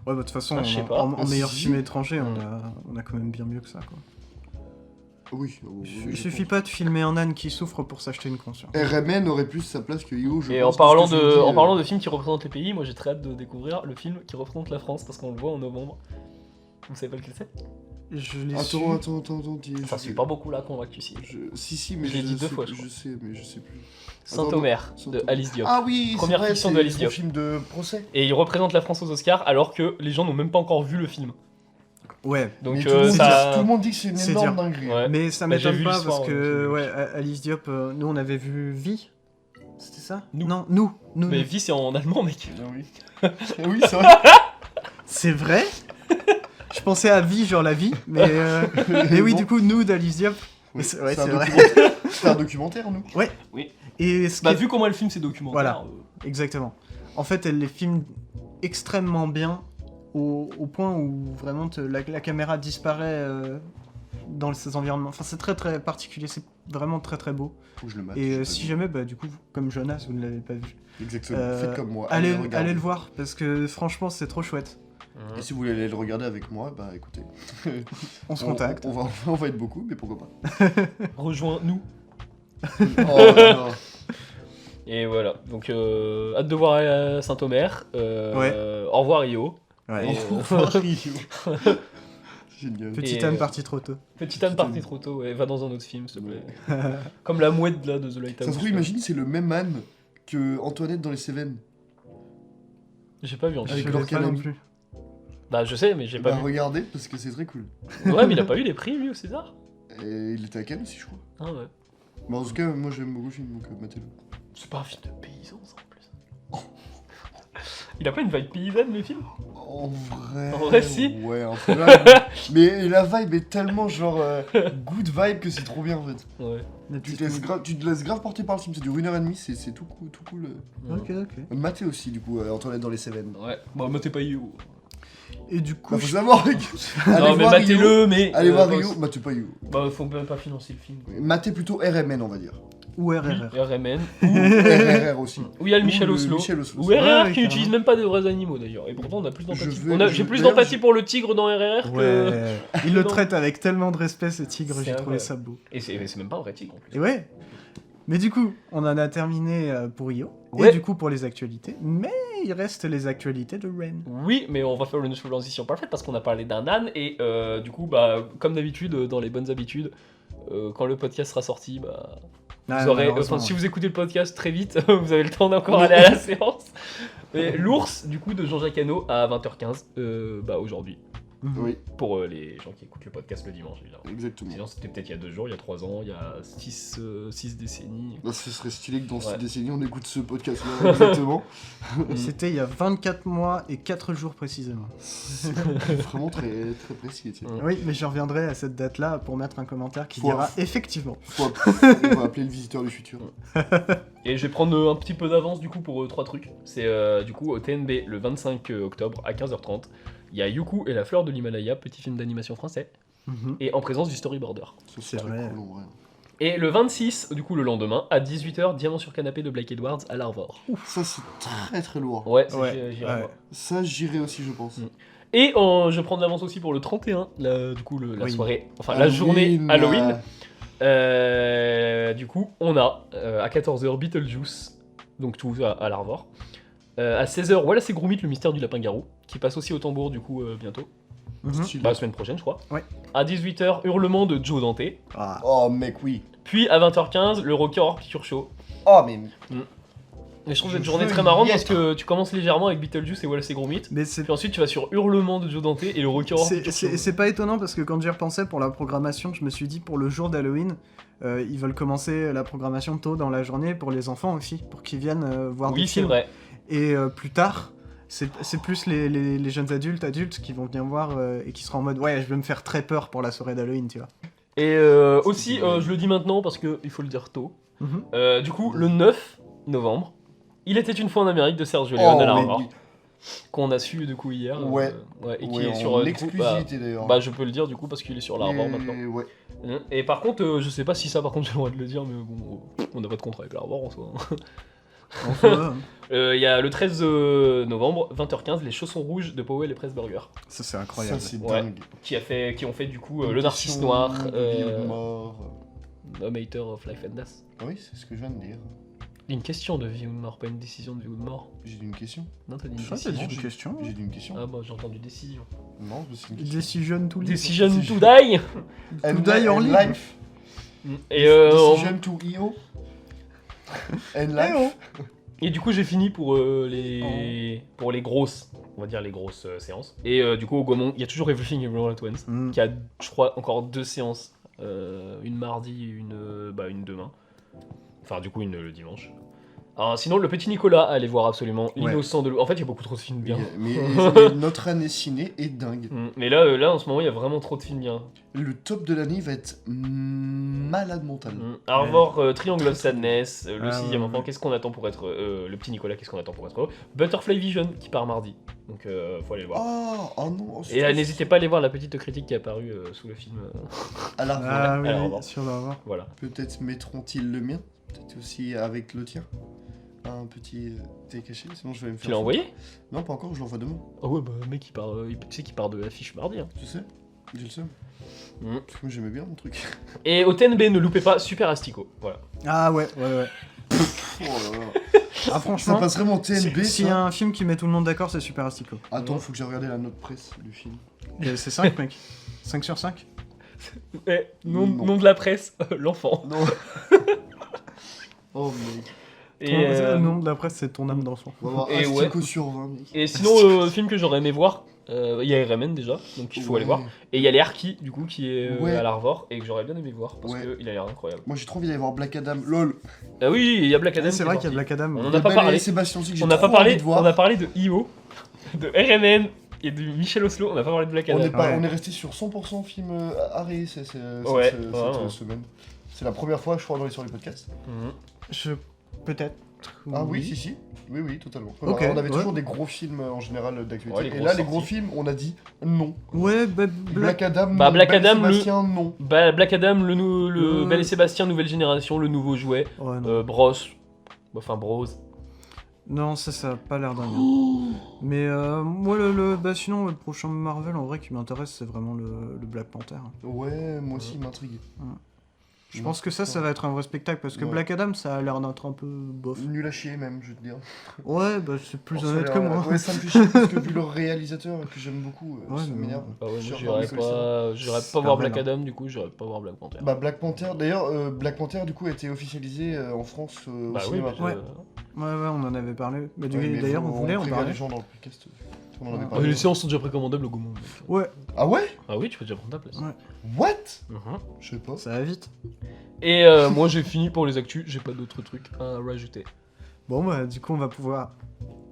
A: Ouais, bah de toute façon,
B: Ah, je sais
A: en,
B: pas.
A: en
C: Ah,
A: meilleur
C: si.
A: film étranger,
B: Mm.
A: on a quand même bien mieux que ça, quoi.
C: Oui.
A: Il suffit pas de filmer un âne qui souffre pour s'acheter une conscience.
C: RMN aurait plus sa place que Io, je
B: Et
C: pense,
B: en parlant
C: parce que je me dis,
B: en parlant de films qui représentent les pays, moi j'ai très hâte de découvrir le film qui représente la France parce qu'on le voit en novembre. Vous savez pas lequel c'est?
A: Je l'ai su.
C: Attends, dis.
B: Ça suit pas beaucoup là qu'on voit que tu sais.
C: Si, mais
B: Je l'ai dit deux
C: sais-
B: fois, je crois.
C: Je sais, mais je sais plus.
B: Saint-Omer de
C: Saint-Omer.
B: Alice Diop.
C: Ah oui,
B: Première
C: c'est vrai,
B: fiction
C: c'est
B: d'Alice
C: son
B: Diop.
C: film de procès.
B: Et il représente la France aux Oscars alors que les gens n'ont même pas encore vu le film.
A: Ouais.
B: Donc
C: Mais tout le
B: ça.
C: monde dit que c'est une
A: C'est
C: énorme
A: dire.
C: dinguerie.
B: Ouais.
A: Mais ça
B: Bah, j'ai
A: m'étonne
B: vu
A: pas
B: l'histoire,
A: parce que,
B: ouais,
A: ouais, Alice Diop, nous on avait vu Vie. C'était ça
B: Nous.
A: Non, nous.
B: Mais
A: nous.
B: vie c'est en allemand mec.
C: Ah oui. Ah oui, c'est vrai.
A: C'est vrai. Je pensais à Vie, genre la vie, mais oui,
C: Bon.
A: du coup, nous d'Alice Diop.
C: Oui,
A: C'est- ouais,
C: c'est un
A: c'est vrai.
C: documentaire. C'est un documentaire, nous.
A: Et ce qui
B: Bah
A: est-
B: vu comment elle filme ses documentaires.
A: Voilà. Exactement. En fait, elle les filme extrêmement bien au point où vraiment la caméra disparaît dans ces environnements. Enfin, c'est très très particulier, c'est vraiment très très beau.
C: Faut que je le mate.
A: Et
C: j'ai pas
A: si
C: vu.
A: jamais, bah, du coup, comme Jonas, vous ne l'avez pas vu,
C: Exactement. Faites comme moi.
A: allez
C: regarder.
A: le voir parce que franchement, c'est trop chouette.
B: Mhm.
C: Et si vous voulez aller le regarder avec moi, bah écoutez.
A: On se contacte.
C: On va être beaucoup, mais pourquoi pas.
B: Rejoins-nous.
C: Oh, non.
B: Et voilà. Donc hâte de voir Saint-Omer. Au revoir Rio.
A: Ouais.
B: Et,
C: Au revoir, Rio. Génial.
A: Petit
B: Et,
A: Anne parti trop tôt.
B: Petite Anne partie trop tôt, ouais, va dans un autre film s'il te plaît. Comme la mouette là de The Lighthouse.
C: Ça se trouve, imagine, c'est le même Anne que Antoinette dans les Cévennes.
B: J'ai pas vu en
C: Avec
A: Je
C: leur
A: l'ai pas non
C: canami.
A: plus.
B: Bah je sais mais j'ai pas
C: Bah
B: vu.
C: regardez, parce que c'est très cool.
B: Ouais mais il a pas eu les prix lui au César.
C: Et il était à Cannes aussi, je crois.
B: Ah ouais.
C: Mais en tout cas, moi j'aime beaucoup le film, donc matez-le.
B: C'est pas un film de paysans ça en plus. Il a pas une vibe paysanne le film.
C: En vrai.
B: En vrai, si.
C: Ouais, un peu là. Mais la vibe est tellement genre good vibe que c'est trop bien en fait.
B: Ouais.
A: La
C: Tu
A: petite-
C: tu te laisses grave porter par le film, c'est dure 1h30, c'est tout cool. Tout cool.
A: Ok, ok.
C: Maté aussi, du coup, Antoinette dans les Cévennes.
B: Ouais. Bon matez pas You.
A: Et du coup,
C: Bah, faut savoir, mec.
B: Non
C: Allez
B: mais
C: voir Rio.
B: matez-le mais.
C: Allez voir
B: bah,
C: Rio, matez pas Rio.
B: Bah faut même pas financer le film.
C: Matez plutôt RMN, on va dire.
A: ou
B: Oui,
A: RRR.
B: RMN.
C: RRR aussi.
B: Où il y a le
C: Ou
B: Michel
C: le
B: Oslo.
C: Michel Oslo.
B: Ou
A: Ouais,
B: RRR
A: ouais,
B: qui n'utilise
A: carrément.
B: même pas de vrais animaux d'ailleurs. Et pourtant on a plus d'empathie.
C: Je veux-
B: J'ai plus
C: d'ailleurs,
B: d'empathie pour le tigre dans RRR que.
A: Ouais. Il le
B: Non.
A: traite avec tellement de respect, ce tigre,
B: C'est
A: j'ai trouvé
B: vrai.
A: ça beau.
B: Et c'est même pas un vrai tigre en plus.
A: Et ouais. Mais du coup, on en a terminé pour Rio.
B: Ouais.
A: Et du coup, pour les actualités. Mais il reste les actualités de Ren.
B: Oui, mais on va faire une transition parfaite parce qu'on a parlé d'un âne et du coup, bah, comme d'habitude, dans les bonnes habitudes, quand le podcast sera sorti, bah, vous aurez,
A: malheureusement,
B: si vous écoutez le podcast très vite, vous avez le temps d'encore aller à la séance. Et l'ours, du coup, de Jean-Jacques Hano à 20h15, bah, aujourd'hui,
A: Mhm.
C: Oui,
B: pour les gens qui écoutent le podcast le dimanche, évidemment.
C: exactement.
B: Sinon, c'était peut-être il y a 2 jours, il y a 3 ans, il y a 6 décennies.
C: Bah, ce serait stylé que dans
B: Ouais.
C: cette décennie on écoute ce podcast-là, exactement.
A: C'était il y a 24 mois et 4 jours précisément.
C: C'est vraiment très, très précis, Étienne.
B: Mm.
A: Oui, mais je reviendrai à cette date-là pour mettre un commentaire qui
C: Faut-
A: dira effectivement.
C: On va appeler le visiteur du futur.
B: Et je vais prendre un petit peu d'avance du coup pour 3 trucs. C'est du coup au TNB le 25 octobre à 15h30. Il y a Yuku et la fleur de l'Himalaya, petit film d'animation français. et en présence du storyboarder.
A: C'est vrai.
C: Cool, en vrai.
B: Et le 26, du coup le lendemain, à 18h, Diamant sur canapé de Blake Edwards à l'Arvor.
C: Ça, c'est très très lourd.
B: Ouais, ça,
A: Ouais,
B: j'irai
A: ouais.
B: voir.
C: Ça, j'irai aussi, je pense.
B: Et je prends de l'avance aussi pour le 31, du coup la
A: Oui.
B: soirée, enfin la journée Halloween.
C: euh,
B: Du coup, on a à 14h Beetlejuice, donc tout à l'Arvor. À 16h, voilà, c'est Gromit, le mystère du lapin-garou, qui passe aussi au tambour du coup bientôt.
C: stylé.
B: La semaine prochaine, je crois.
A: Ouais.
B: À 18h, Hurlement de Joe Dante.
A: Ah.
C: Oh, mec, oui.
B: Puis à 20h15, le Rocker Horror Picture Show.
C: Oh, mais.
B: Et je trouve
C: Je
B: cette journée
C: veux
B: très
C: y
B: marrante
C: être.
B: parce que tu commences légèrement avec Beetlejuice et Wallace et Gromit.
A: Mais c'est
B: Puis ensuite, tu vas sur Hurlement de Joe Dante et le Rocker Horror Picture Show.
A: c'est pas étonnant parce que quand j'y repensais pour la programmation, je me suis dit pour le jour d'Halloween, ils veulent commencer la programmation tôt dans la journée pour les enfants aussi, pour qu'ils viennent voir des
B: Oui, c'est
A: films.
B: vrai.
A: Et plus tard, c'est plus les jeunes adultes qui vont venir voir et qui seront en mode ouais, je vais me faire très peur pour la soirée d'Halloween, tu vois.
B: Et aussi, je le dis maintenant parce qu'il faut le dire tôt.
A: Mhm.
B: Du coup, le 9 novembre, Il était une fois en Amérique de Sergio Leone à l'Arvor,
C: mais...
B: qu'on a su du coup hier.
C: Ouais.
B: Et qui
C: Ouais,
B: est sur
C: en
B: du coup,
C: exclusivité d'ailleurs.
B: bah je peux le dire du coup parce qu'il est sur l'Arvor maintenant.
C: Ouais.
B: Et par contre, je sais pas si ça par contre j'ai le droit de le dire, mais bon, on n'a pas de contrat avec l'Arvor en soi.
A: Enfin,
B: Il y a le 13 novembre, 20h15, les chaussons rouges de Powell et Pressburger,
A: ça c'est incroyable.
C: Ça, c'est
B: Ouais.
C: dingue.
B: qui ont fait du coup le Narcisse Noir,
C: Mort.
B: A Matter of Life and Death.
C: Oui, c'est ce que je viens de dire.
B: Une question de vie ou de mort, pas une décision de vie ou de mort.
C: J'ai dit une question.
B: Non, t'as dit une
A: Ça,
B: décision.
A: c'est une question.
C: J'ai dit une question.
B: Ah bah j'ai entendu décision.
C: Non, c'est une question.
A: Decision to live.
B: Decision to die.
C: And
A: die or live.
C: life.
B: Et,
C: Decision to EO. And
A: Eh
C: life.
B: et du coup j'ai fini pour les grosses, on va dire les grosses séances. Et du coup au Gaumont, il y a toujours Everything Everywhere at Once,
A: Mm.
B: qui a je crois encore 2 séances, une mardi et une demain. Enfin du coup une le dimanche. Alors, sinon le petit Nicolas, allez voir absolument. L'innocent de l'eau. En fait il y a beaucoup trop de films bien.
C: Mais notre année ciné est dingue.
B: Mais là en ce moment il y a vraiment trop de films bien.
C: Le top de l'année va être malade mental.
B: Arvor, Triangle of Sadness, le
A: Ah,
B: 6ème
A: ouais,
B: enfant,
A: ouais.
B: qu'est-ce qu'on attend pour être le petit Nicolas, qu'est-ce qu'on attend pour être heureux. Butterfly Vision qui part mardi, donc faut aller le voir.
C: Oh non.
B: Et n'hésitez pas à aller voir la petite critique qui est apparue sous le film.
C: À la
A: Ah oui,
B: Alors, bon.
A: sur l'Arvor.
B: Voilà.
C: Peut-être mettront-ils le mien. Peut-être aussi avec le tien. Un petit thé caché. Sinon je vais me faire.
B: Tu l'as envoyé?
C: Non, pas encore. Je l'envoie demain.
B: Ah ouais, bah mec, tu sais qu'il part de l'affiche mardi. Hein.
C: Tu sais. J'ai le seum.
B: Mm.
C: Parce que moi j'aimais bien mon truc.
B: Et au TNB, ne loupez pas Super Astico. Voilà.
A: Ah ouais.
C: Oh là là.
A: Ah
C: Ça
A: franchement,
C: passe vraiment TNB
A: s'il y a
C: ça.
A: un film qui met tout le monde d'accord, c'est Super Astico.
C: Attends, faut que j'ai regardé la note presse du film.
A: Et c'est 5 mec. 5 sur 5.
C: Non.
B: Nom de la presse, l'enfant.
C: Non. Oh mec.
B: Et,
A: Le nom de la presse, c'est ton âme d'enfant.
C: On va avoir
B: Et
C: Astico sur 20 mec.
B: et sinon, le film que j'aurais aimé voir, il y a RMN déjà, donc il faut aller voir. Et il y a les Harky, du coup, qui est
C: Ouais.
B: à l'Arvor, et que j'aurais bien aimé voir, parce
C: Ouais.
B: qu'il a l'air incroyable.
C: Moi j'ai trop envie d'aller voir Black Adam. LOL.
B: Ah oui, il y a Black Adam.
A: Ah, c'est
B: qui est
A: vrai qu'il y a
B: sorti.
A: Black Adam.
B: On en
C: Il y
B: a pas
C: Ben
B: parlé.
C: et Sébastien aussi que j'ai
B: On n'a
C: trop
B: pas parlé,
C: envie de voir.
B: on a parlé de IO, de RMN et de Michel Oslo, on n'a pas parlé de Black
C: On
B: Adam.
C: est, pas,
A: Ouais.
C: on est resté sur 100% film Harry
B: Ouais,
C: cette
B: vraiment.
C: semaine. C'est la première fois, je crois, dans sur les podcasts.
B: Mhm.
A: Je peut-être.
C: Ah oui, si. Oui, totalement.
A: Ok,
C: on avait
A: ouais.
C: toujours des gros films en général d'actualité.
B: Ouais, les
C: et
B: grosses
C: là, les gros
B: sorties.
C: films, on a dit non.
A: Ouais, bah,
C: Black Adam,
B: Bah,
C: non.
B: Black
C: Belle
B: Adam,
C: Sébastien, non.
B: Black Adam, le
A: Euh.
B: Belle et Sébastien, nouvelle génération, le nouveau jouet,
A: Ouais, non.
B: Bros, enfin Bros.
A: Non, ça a pas l'air dingue. Mais moi, bah, sinon, le prochain Marvel, en vrai, qui m'intéresse, c'est vraiment le Black Panther.
C: Ouais, moi aussi, il m'intrigue.
A: Je pense que ça va être un vrai spectacle, parce que
C: Ouais.
A: Black Adam, ça a l'air d'être un peu bof.
C: Nul à chier, même, je vais te dire.
A: Ouais, bah, c'est plus
C: Ça a
A: honnête
C: l'air-
A: que moi.
C: Ouais, ça me fait chier parce que vu leur réalisateur que j'aime beaucoup,
A: Ouais,
C: ça
A: mais
C: m'énerve.
B: Bah ouais, moi
C: Sur
B: j'irais
C: Nicolas
B: pas voir
A: Marvel,
B: Black Adam, du coup j'irais pas voir Black Panther.
C: Bah Black Panther, d'ailleurs Black Panther du coup a été officialisé en France au
B: Bah oui,
C: cinéma.
B: parce que-
A: Ouais, on en avait parlé. Bah,
C: Ouais, mais
A: d'ailleurs,
C: faut-
A: on voulait en
C: prévient
A: parler.
C: les gens dans le podcast. On en avait
A: Ouais.
C: parlé.
B: les séances sont déjà précommandables au Gaumont. mec.
A: Ouais,
C: Ah ouais?
B: Ah oui, tu peux déjà prendre ta place.
A: Ouais.
C: What?
B: Mhm.
C: Je sais pas.
A: ça va vite.
B: Et moi j'ai fini pour les actus, j'ai pas d'autres trucs à rajouter.
A: Bon, bah, du coup, on va pouvoir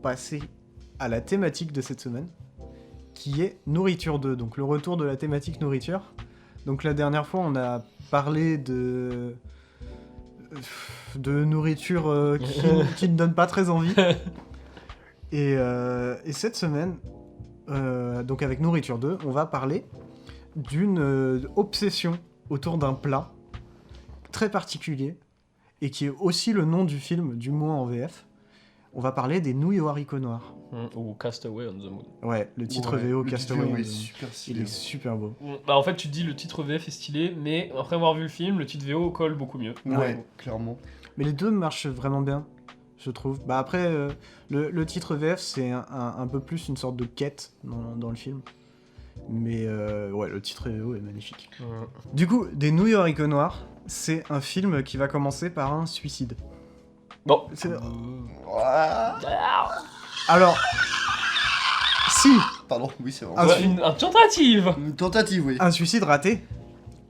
A: passer à la thématique de cette semaine, qui est Nourriture 2, donc le retour de la thématique nourriture. Donc la dernière fois, on a parlé de nourriture qui ne donne pas très envie. Et cette semaine, donc avec Nourriture 2, on va parler d'une obsession autour d'un plat très particulier et qui est aussi le nom du film, du moins en VF. On va parler des nouilles aux haricots noirs.
B: Ou Castaway on the Moon.
A: Ouais, le titre VO Castaway.
C: Il
A: on
C: est
A: the Moon.
C: super stylé.
A: Il est super beau.
B: Bah en fait tu te dis le titre VF est stylé, mais après avoir vu le film, le titre VO colle beaucoup mieux.
C: Ouais, clairement.
A: Mais les deux marchent vraiment bien, je trouve. Bah après, le titre VF, c'est un peu plus une sorte de quête dans le film. Mais ouais, le titre VO est magnifique. Du coup, des nouilles aux haricots noirs, c'est un film qui va commencer par un suicide.
B: Bon.
A: Alors, si,
C: Pardon, oui, c'est vrai.
A: Ah,
B: Une tentative.
C: Une tentative, oui.
A: un suicide raté,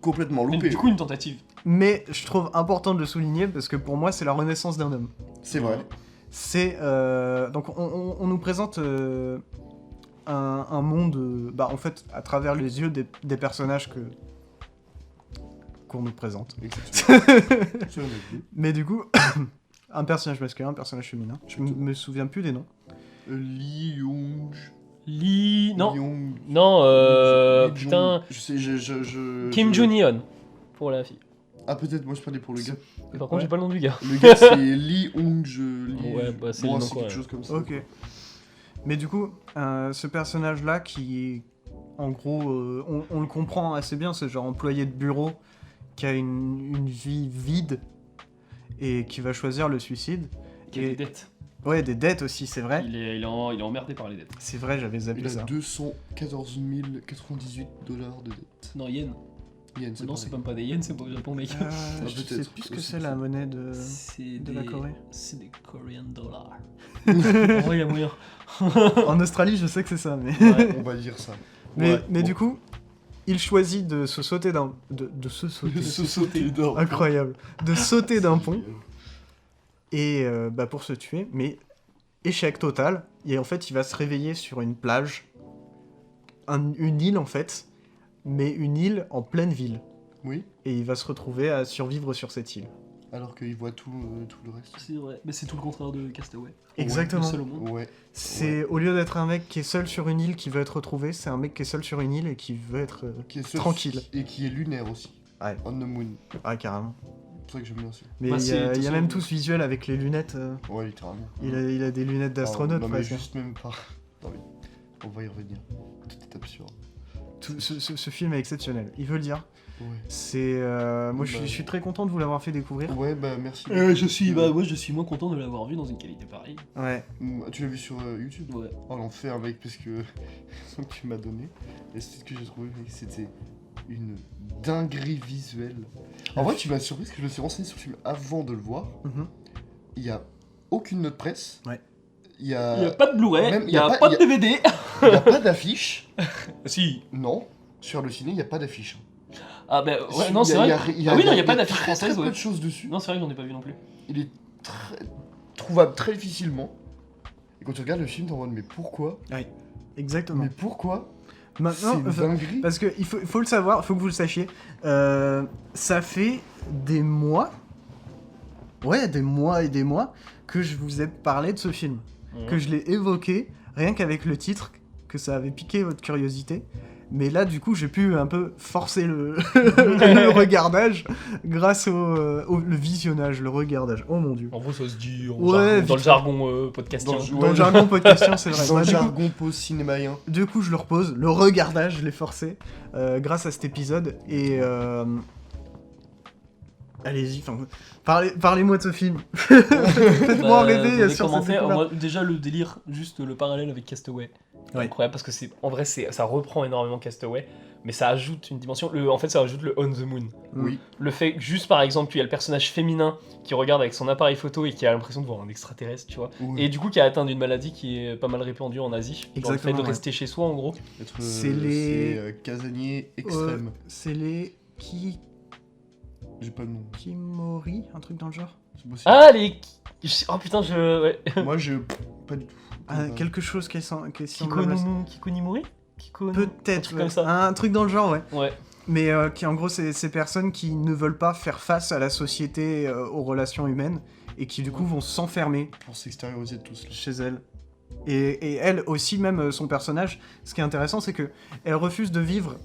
C: Complètement
B: Mais
C: loupé.
B: du coup une tentative.
A: mais je trouve important de le souligner parce que pour moi, c'est la renaissance d'un homme.
C: C'est vrai.
A: C'est donc on nous présente un monde, bah en fait à travers les yeux des personnages qu'on nous présente.
C: Exactement. C'est honnête.
A: Mais du coup, un personnage masculin, un personnage féminin. Je me souviens plus des noms.
C: Lee Young.
B: Non.
C: Young.
B: Non,
C: Lee
B: putain.
C: Jong. Je sais,
B: Kim Jong-un pour la fille.
C: Ah, peut-être, moi je parlais pour le gars.
B: Et par contre, j'ai pas le nom du gars.
C: Le gars, c'est Lee Hong.
B: Ouais, bah, c'est le nom
C: c'est
B: quoi,
C: quelque
B: ouais.
C: chose comme ça.
A: Ok. Mais du coup, ce personnage-là qui, en gros, on le comprend assez bien, c'est genre employé de bureau qui a une vie vide et qui va choisir le suicide.
B: Qui a
A: Et-
B: des dettes.
A: Ouais, des dettes aussi, c'est vrai.
B: Il est emmerdé par les dettes.
A: C'est vrai, j'avais zappé
C: Il a
A: ça.
C: 214 098 $ de dette.
B: Non, yen.
C: Yen, c'est
B: Non, c'est même pas des yens, c'est pas au Japon, mec.
A: Je sais
C: peut-être.
A: plus ce que
C: Aussi,
A: c'est la monnaie de
B: C'est
A: de la Corée.
B: C'est des Korean dollars. En vrai, y a moyen.
A: En Australie, je sais que c'est ça, mais...
B: Ouais.
C: On va dire ça.
A: Mais,
B: Ouais,
A: mais
B: bon.
A: du coup, il choisit de se sauter d'un... De se sauter.
C: Se sauter d'or.
A: Incroyable. De sauter d'un pont, et bah, pour se tuer, mais échec total. Et en fait, il va se réveiller sur une plage, une île en fait, mais une île en pleine ville.
C: Oui,
A: Et il va se retrouver à survivre sur cette île.
C: alors qu'il voit tout le reste.
B: C'est vrai, mais c'est tout le contraire de Castaway.
A: Exactement.
B: Le seul au monde.
C: Ouais.
A: C'est au lieu d'être un mec qui est seul sur une île qui veut être retrouvé, c'est un mec qui est seul sur une île et qui veut être
C: Qui est seul
A: tranquille.
C: Et qui est lunaire aussi.
A: Ouais.
C: On the moon.
A: Ah, carrément.
C: C'est pour ça que j'aime bien aussi.
A: Mais
B: Bah,
A: il y
B: c'est- de
A: a,
B: toute
A: il y a
B: façon-
A: même tout ce visuel avec les lunettes.
C: Ouais, littéralement.
A: Il a des lunettes d'astronaute
C: Non, mais
A: presque.
C: juste même pas. Non, mais on va y revenir. Tout est absurde.
A: Ce film est exceptionnel. Il veut le dire.
C: Ouais.
A: C'est moi je suis très content de vous l'avoir fait découvrir.
C: Ouais, bah merci.
B: Moi je suis moins content de l'avoir vu dans une qualité pareille.
A: Ouais.
C: Tu l'as vu sur YouTube?
B: Ouais.
C: Oh l'enfer mec, parce que ce que tu m'as donné, et c'est ce que j'ai trouvé, mec, c'était une dinguerie visuelle. En vrai, tu m'as surpris parce que je me suis renseigné sur le film avant de le voir.
A: Mhm.
C: Il y a aucune note presse.
A: Ouais.
C: Il y a,
B: Il y a pas de Blu-ray,
C: même,
B: il y a pas de DVD.
C: il y a pas d'affiche.
B: Si.
C: Non, sur le ciné, il n'y a pas d'affiche.
B: Ah bah ouais,
C: Sur-
B: non, c'est
C: il y a-
B: vrai.
C: il y a-
B: Ah oui, non, il y a pas
C: très,
B: d'affiche
C: très
B: française,
C: peu
B: ouais.
C: de choses dessus.
B: Non, c'est vrai que j'en ai pas vu non plus.
C: Il est très trouvable très difficilement. Et quand tu regardes le film, t'es en mode mais pourquoi?
A: Exactement.
C: Mais pourquoi?
A: Maintenant,
C: C'est une dinguerie.
A: parce que il faut le savoir, il faut que vous le sachiez. Ça fait des mois, ouais, des mois et des mois que je vous ai parlé de ce film, que je l'ai évoqué, rien qu'avec le titre, que ça avait piqué votre curiosité. Mais là, du coup, j'ai pu un peu forcer le, le regardage grâce le visionnage, le regardage. Oh mon dieu.
B: En gros, ça se dit
A: Ouais,
B: dans le
A: vite.
B: jargon podcastien.
C: Dans
A: Dans le jargon podcastien, c'est vrai.
C: Dans
A: Bah,
C: le
A: du coup-
C: jargon post-cinémaïen.
A: Du coup, je le repose. Le regardage, je l'ai forcé grâce à cet épisode. Et allez-y, parlez-moi de ce film. Faites-moi rêver
B: dans les
A: sur cette
B: commentaires,
A: découverte.
B: moi, déjà le délire, juste le parallèle avec Castaway.
A: Ouais.
B: Incroyable parce que en vrai, ça reprend énormément Castaway, mais ça ajoute une dimension. En fait, ça ajoute le On the Moon.
C: Oui.
B: Le fait que, juste par exemple, il y a le personnage féminin qui regarde avec son appareil photo et qui a l'impression de voir un extraterrestre, tu vois.
C: Oui.
B: Et du coup, qui a atteint d'une maladie qui est pas mal répandue en Asie. Genre le fait
A: Exactement,
B: de
A: ouais.
B: rester chez soi, en gros.
C: Être,
A: C'est les-
C: casanier extrême.
A: C'est les
C: J'ai pas le nom.
A: Kimori, un truc dans le genre.
C: C'est possible.
B: Ah, les. Oh putain, ouais.
C: Moi, je. Pas du tout.
A: Quelque chose qui semble à ça.
B: Kikonimori Un
A: Peut-être,
B: truc comme
A: ouais.
B: ça.
A: Un truc dans le genre, ouais.
B: Ouais.
A: Mais qui en gros, c'est ces personnes qui ne veulent pas faire face à la société, aux relations humaines, et qui du coup vont s'enfermer
C: Pour s'extérioriser de tout cela.
A: chez elle. Et elle aussi, même son personnage, ce qui est intéressant, c'est que elle refuse de vivre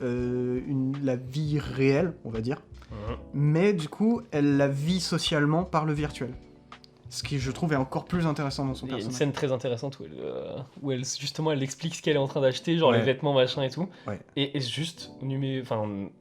A: la vie réelle, on va dire, mais du coup, elle la vit socialement par le virtuel. Ce qui, je trouve, est encore plus intéressant dans son
B: Il y a
A: personnage.
B: une scène très intéressante où elle justement elle explique ce qu'elle est en train d'acheter, genre les vêtements machin et tout.
A: Ouais.
B: Et juste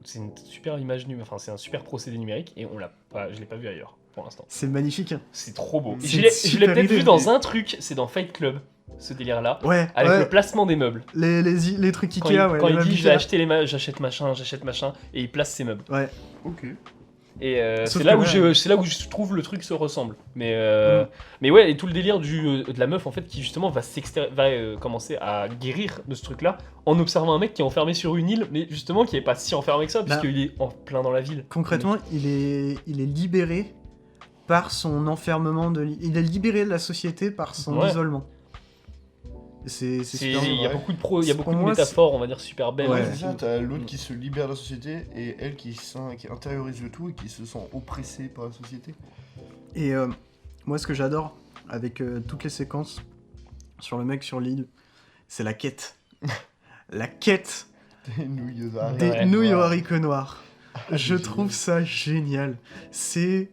B: c'est une super image c'est un super procédé numérique et je l'ai pas vu ailleurs pour l'instant.
A: C'est magnifique. Hein.
B: C'est trop beau.
A: C'est
B: Je l'ai peut-être
A: idée,
B: vu dans un truc, c'est dans Fight Club, ce délire là,
A: Ouais.
B: avec
A: ouais.
B: le placement des meubles.
A: Les trucs
B: Quand
A: Ikea,
B: quand
A: les
B: il
A: meubles
B: dit
A: Ikea.
B: j'achète machin, et il place ses meubles.
A: Ouais.
C: Ok.
B: Et
A: Sauf
B: c'est là,
A: que
B: là où je trouve le truc se ressemble. Mais ouais, et tout le délire de la meuf en fait qui justement va commencer à guérir de ce truc là en observant un mec qui est enfermé sur une île, mais justement qui est pas si enfermé que ça, puisqu'il est en plein dans la ville.
A: Concrètement, il est libéré par son enfermement il est libéré de la société par son isolement. C'est super
B: Il y a
A: vrai.
B: beaucoup
A: Pour
B: de
A: moi,
B: métaphores, on va dire, super belles.
C: Ouais,
A: Ouais.
C: c'est ça, t'as l'autre qui se libère de la société et elle qui intériorise le tout et qui se sent oppressée par la société.
A: Et moi, ce que j'adore avec toutes les séquences sur le mec sur l'île, c'est la quête. La quête
C: Des nouilles
A: des nouilles aux
C: noires.
A: haricots noirs. Je
C: génial.
A: trouve ça génial. C'est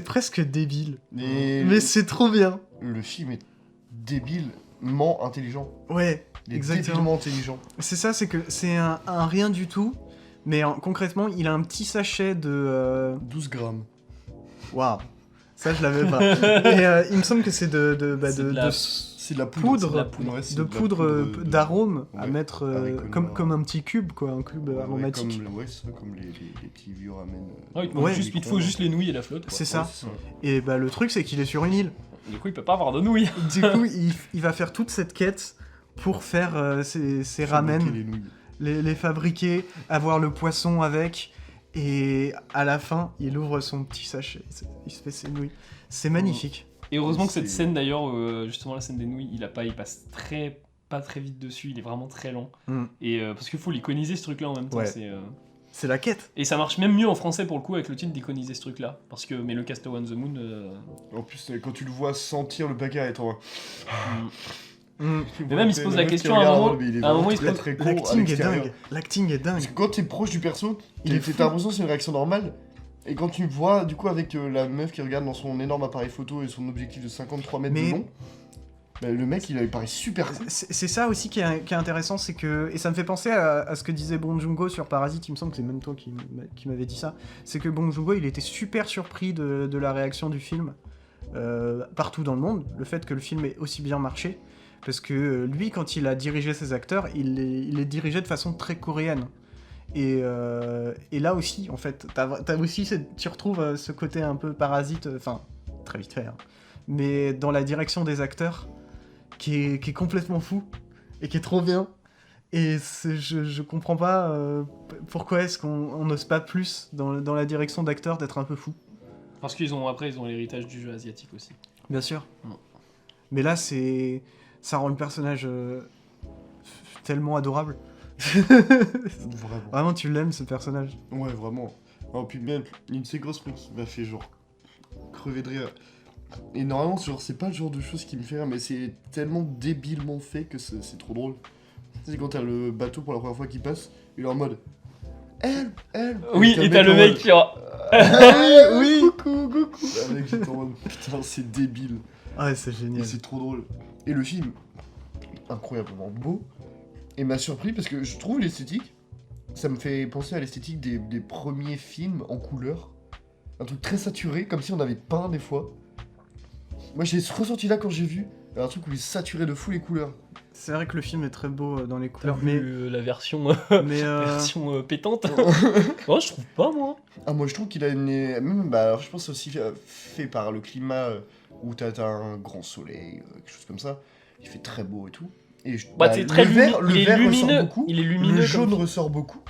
A: presque débile.
C: Mais
A: Mais c'est trop bien.
C: le film est débilement intelligent.
A: Ouais,
C: Il est
A: exactement.
C: débilement intelligent.
A: C'est ça, c'est que c'est un rien du tout. Mais concrètement, il a un petit sachet de...
C: 12 grammes.
A: Waouh. Ça, je l'avais pas. Et il me semble que c'est
B: C'est de la-
C: C'est de la
A: Poudre.
C: Ouais, c'est
A: de poudre d'arôme à
C: Ouais,
A: mettre
C: haricots
A: comme,
C: noirs.
A: comme un petit cube, quoi, un cube aromatique.
C: Ouais, c'est ça, comme les petits vieux ramen.
B: Ah, il te
A: Ouais.
B: il te faut juste les nouilles et la flotte. Quoi.
A: C'est ça.
C: Ouais, c'est ça.
A: Et bah, le truc, c'est qu'il est sur une île.
B: Du coup, il peut pas avoir de nouilles.
A: Du coup, il va faire toute cette quête pour faire ses
C: Fabriquer
A: ramen,
C: les nouilles.
A: les fabriquer, avoir le poisson avec. Et à la fin, il ouvre son petit sachet. Il se fait ses nouilles. C'est magnifique.
B: Et heureusement que cette
C: C'est-
B: scène d'ailleurs, justement la scène des nouilles, il passe pas très vite dessus, il est vraiment très lent.
A: Mm.
B: Et parce qu'il faut l'iconiser ce truc là en même temps.
A: Ouais. C'est la quête.
B: Et ça marche même mieux en français pour le coup avec le titre d'iconiser ce truc là. Parce que, mais le Castaway on the Moon.
C: En plus, quand tu le vois sentir le placard et toi.
A: Mm.
B: Mais même il se pose la question à un moment. Il se pose.
C: très con.
A: L'acting est dingue. L'acting est dingue.
C: Parce que quand t'es proche du perso,
A: Il est
C: t'as
A: fou.
C: l'impression que c'est une réaction normale. Et quand tu vois, du coup, avec la meuf qui regarde dans son énorme appareil photo et son objectif de 53 mètres
A: Mais-
C: de long, bah, le mec, il paraît super cool.
A: C'est ça aussi qui est intéressant, c'est que... Et ça me fait penser à ce que disait Bong Joon-ho sur Parasite, il me semble que c'est même toi qui m'avais dit ça. C'est que Bong Joon-ho, il était super surpris de la réaction du film partout dans le monde, le fait que le film ait aussi bien marché. Parce que lui, quand il a dirigé ses acteurs, il les dirigeait de façon très coréenne. Et là aussi, en fait, t'as aussi tu retrouves ce côté un peu parasite, enfin, très vite fait, hein, mais dans la direction des acteurs, qui est complètement fou, et qui est trop bien. Et je comprends pas pourquoi est-ce qu'on n'ose pas plus dans la direction d'acteurs d'être un peu fou.
B: Parce qu'ils ont l'héritage du jeu asiatique aussi.
A: Bien sûr.
B: Mm.
A: Mais là, ça rend le personnage tellement adorable.
C: Vraiment.
A: Vraiment, tu l'aimes, ce personnage.
C: Ouais, vraiment. Oh, puis même, une de ces grosses trucs qui m'a fait genre crever de rire. Et normalement, genre, c'est pas le genre de choses qui me fait rire, mais c'est tellement débilement fait que c'est trop drôle. Tu sais, quand t'as le bateau pour la première fois qui passe, il est en mode. Elle.
B: Oui, et t'as le
C: en
B: mec
C: mode,
B: qui aura.
A: Oui.
C: Coucou. Le mec, j'étais en mode putain, c'est débile.
A: Ouais, c'est
C: Et
A: génial.
C: c'est trop drôle. Et le film, incroyablement beau, et m'a surpris parce que je trouve l'esthétique, ça me fait penser à l'esthétique des premiers films en couleur. Un truc très saturé, comme si on avait peint des fois. Moi j'ai ressenti là quand j'ai vu un truc où il saturait de fou les couleurs.
A: C'est vrai que le film est très beau dans les
B: T'as
A: couleurs,
B: vu la version,
A: mais
B: pétante. Oh, je trouve pas moi.
C: Ah moi je trouve qu'il a une... Même, bah, alors, je pense aussi fait par le climat où t'as un grand soleil, quelque chose comme ça. Il fait très beau et tout. Et
B: C'est très
C: le vert ressort
B: lumineux.
C: beaucoup.
B: Il est lumineux.
C: Le jaune
B: comme-
C: ressort beaucoup.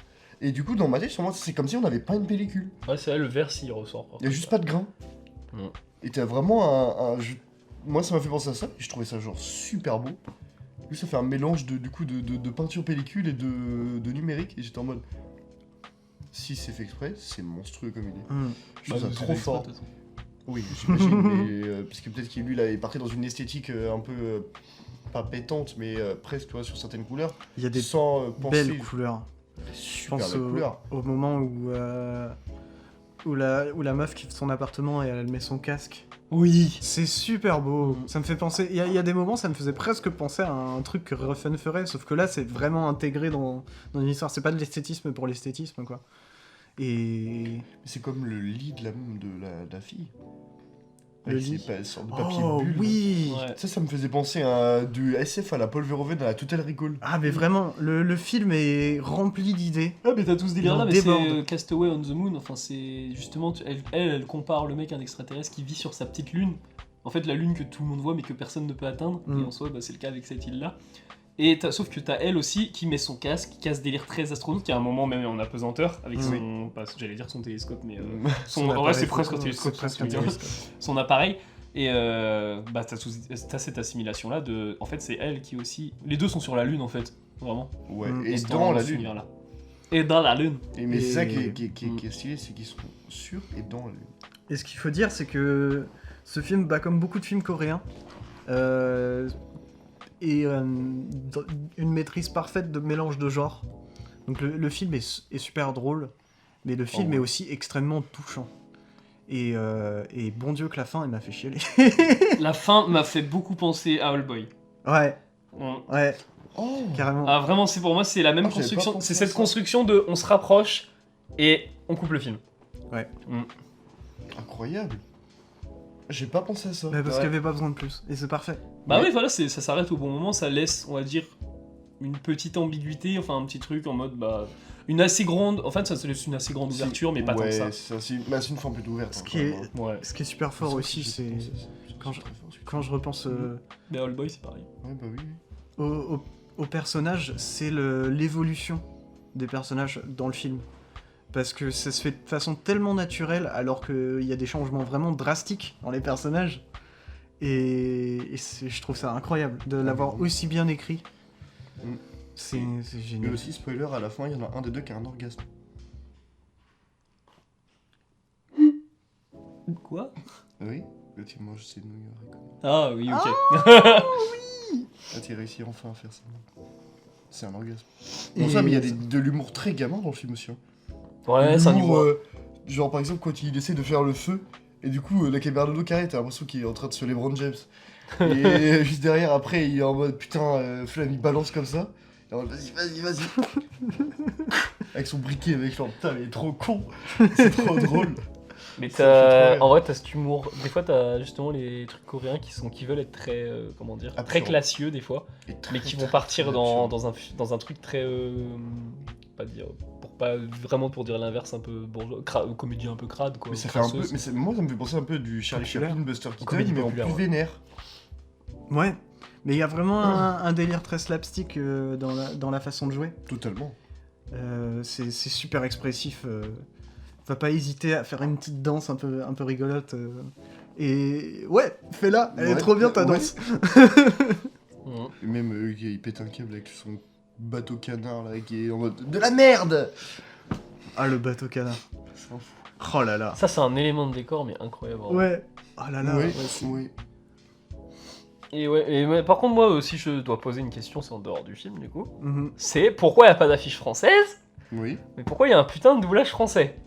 C: Et du coup, dans ma tête, sur moi, c'est comme si on n'avait pas une pellicule.
B: Ouais, c'est vrai, le vert s'il ressort.
C: Il y a juste pas de grain.
B: Mm.
C: Et t'as vraiment moi, ça m'a fait penser à ça. Et je trouvais ça genre super beau. Du coup, ça fait un mélange de peinture pellicule et de numérique. Et j'étais en mode. Si c'est fait exprès, c'est monstrueux comme idée. Je trouve ça trop fort. Oui, j'imagine. Mais, parce que peut-être qu'il lui, là, est parti dans une esthétique un peu. Pas pétante, mais presque, tu vois, sur certaines couleurs.
A: il y a des
C: Sans penser.
A: belles couleurs. Je
C: Super
A: pense
C: belle couleur.
A: au moment où la meuf quitte son appartement et elle met son casque.
B: Oui.
A: C'est super beau. Ça me fait penser. Il y a des moments, ça me faisait presque penser à un truc que Ruffin ferait, sauf que là, c'est vraiment intégré dans une histoire. C'est pas de l'esthétisme pour l'esthétisme, quoi. Et.
C: Mais c'est comme le lit de la fille.
A: Le
C: Avec
A: lit.
C: ses sortes de papier
A: Oh
C: bulle.
A: oui.
B: Ouais.
C: Ça me faisait penser à du SF à la Paul Verhoeven à la Total Recall.
A: Ah mais vraiment, le film est rempli d'idées.
B: Ah mais t'as tout ce délire là,
A: Il en
B: mais c'est
A: déborde.
B: Castaway on the Moon, enfin c'est justement, elle compare le mec à un extraterrestre qui vit sur sa petite lune, en fait la lune que tout le monde voit mais que personne ne peut atteindre, et en soi bah, c'est le cas avec cette île là. Et sauf que t'as elle aussi qui met son casque, qui a ce délire très astronaute, qui a un moment même en apesanteur, avec son, j'allais dire son télescope, mais son ouais
A: appareil
B: c'est presque un
A: photo,
B: télescope,
A: c'est presque un télescope.
B: son appareil. Et bah t'as cette assimilation là de, en fait c'est elle qui aussi, les deux sont sur la lune en fait, vraiment.
C: Ouais,
A: Mm.
C: et
B: ce
C: dans la
B: ce
C: lune.
B: univers-là. Et dans la lune.
C: Mais c'est ça qui
A: Et-
C: est stylé, c'est qu'ils sont sur et dans la lune.
A: Et ce qu'il faut dire, c'est que ce film, bah, comme beaucoup de films coréens, est une maîtrise parfaite de mélange de genres. Donc le film est super drôle, mais le film
C: ouais.
A: est aussi extrêmement touchant. Et bon Dieu que la fin, elle m'a fait chialer.
B: La fin m'a fait beaucoup penser à All Boy.
A: Ouais,
B: Mm.
A: ouais,
C: Oh
A: carrément.
B: Ah vraiment, c'est pour moi c'est la même
C: Ah, j'avais
B: construction,
C: pas pensé
B: c'est
C: à
B: cette
C: ça.
B: construction de on se rapproche et on coupe le film.
C: Incroyable. J'ai pas pensé à ça.
A: Bah, parce
B: ouais.
A: qu'il n'y avait pas besoin de plus, et c'est parfait.
B: Bah
C: Ouais.
B: oui voilà, ça s'arrête au bon moment, ça laisse, on va dire, une petite ambiguïté, enfin un petit truc en mode bah une assez grande, en fait ça laisse une assez grande ouverture mais pas tant que ça.
C: Ouais, c'est une forme plutôt ouverte.
A: Ce
C: hein,
A: qui
C: quand
A: est-
C: même, hein.
B: Ouais.
A: Ce qui est super fort aussi,
C: J'ai
A: c'est
C: pensé à ça.
A: quand
C: C'est très fort, c'est
A: quand je repense
B: Mais All Boy c'est pareil.
C: Ouais, bah oui.
A: au personnage, c'est l'évolution des personnages dans le film. Parce que ça se fait de façon tellement naturelle, alors qu'il y a des changements vraiment drastiques dans les personnages. Et je trouve ça incroyable de l'avoir
C: oui.
A: aussi bien écrit.
C: Mm.
A: C'est
C: Mais
A: génial.
C: aussi, spoiler, à la fin, il y en a un des deux qui a un orgasme.
B: Quoi?
C: Oui, le type mange ses nouilles haricots.
B: Ah oui ok.
C: Ah, t'as réussi enfin à faire ça. C'est un orgasme.
A: Et-
C: Bon, ça, mais il y a de l'humour très gamin dans le film aussi. Hein.
B: Ouais c'est un
C: L'humour,
B: niveau.
C: genre, par exemple, quand il essaie de faire le feu, et du coup, la caméra de dos carré, t'as l'impression qu'il est en train de se LeBron James. Et juste derrière, après, il est en mode putain, Flamme, il balance comme ça. Et en mode vas-y. Avec son briquet, mec, genre putain, mais il est trop con. C'est trop drôle.
B: Mais
C: Ça me fait trop
B: t'as,
C: rire.
B: en vrai t'as cet humour, des fois t'as justement les trucs coréens qui veulent être très, comment dire, très
C: Absurde.
B: classieux des fois.
C: Et très,
B: Mais qui vont
C: très,
B: partir
C: très
B: dans,
C: absurde.
B: dans un truc très pas dire pour dire l'inverse un peu bourgeois, comédie un peu crade quoi.
C: Mais ça fait un peu.
B: crasseuse.
C: Mais moi, ça me fait penser un peu du Charlie
A: Populaire.
C: Chaplin, Buster Keaton,
B: Comédie
C: mais en
B: populaire,
C: plus
B: ouais.
C: vénère.
A: Ouais, mais il y a vraiment un délire très slapstick dans la façon de jouer.
C: Totalement.
A: C'est super expressif. Va pas hésiter à faire une petite danse un peu rigolote. Et ouais, fais-la, elle est
C: Ouais,
A: trop bien ta
C: ouais.
A: danse.
B: Mhm.
C: Et même, il pète un câble avec son bateau canard là, qui est en mode de la merde.
A: Ah, le bateau canard.
C: Ça en fout.
A: Oh là là.
B: Ça c'est un élément de décor mais incroyable. vraiment.
A: Ouais. Oh là là.
C: Oui,
A: ouais, c'est-
C: oui.
B: Mais par contre moi aussi je dois poser une question, c'est en dehors du film du coup.
A: Mhm.
B: C'est pourquoi il y a pas d'affiche française,
C: Oui.
B: mais pourquoi il y a un putain de doublage français?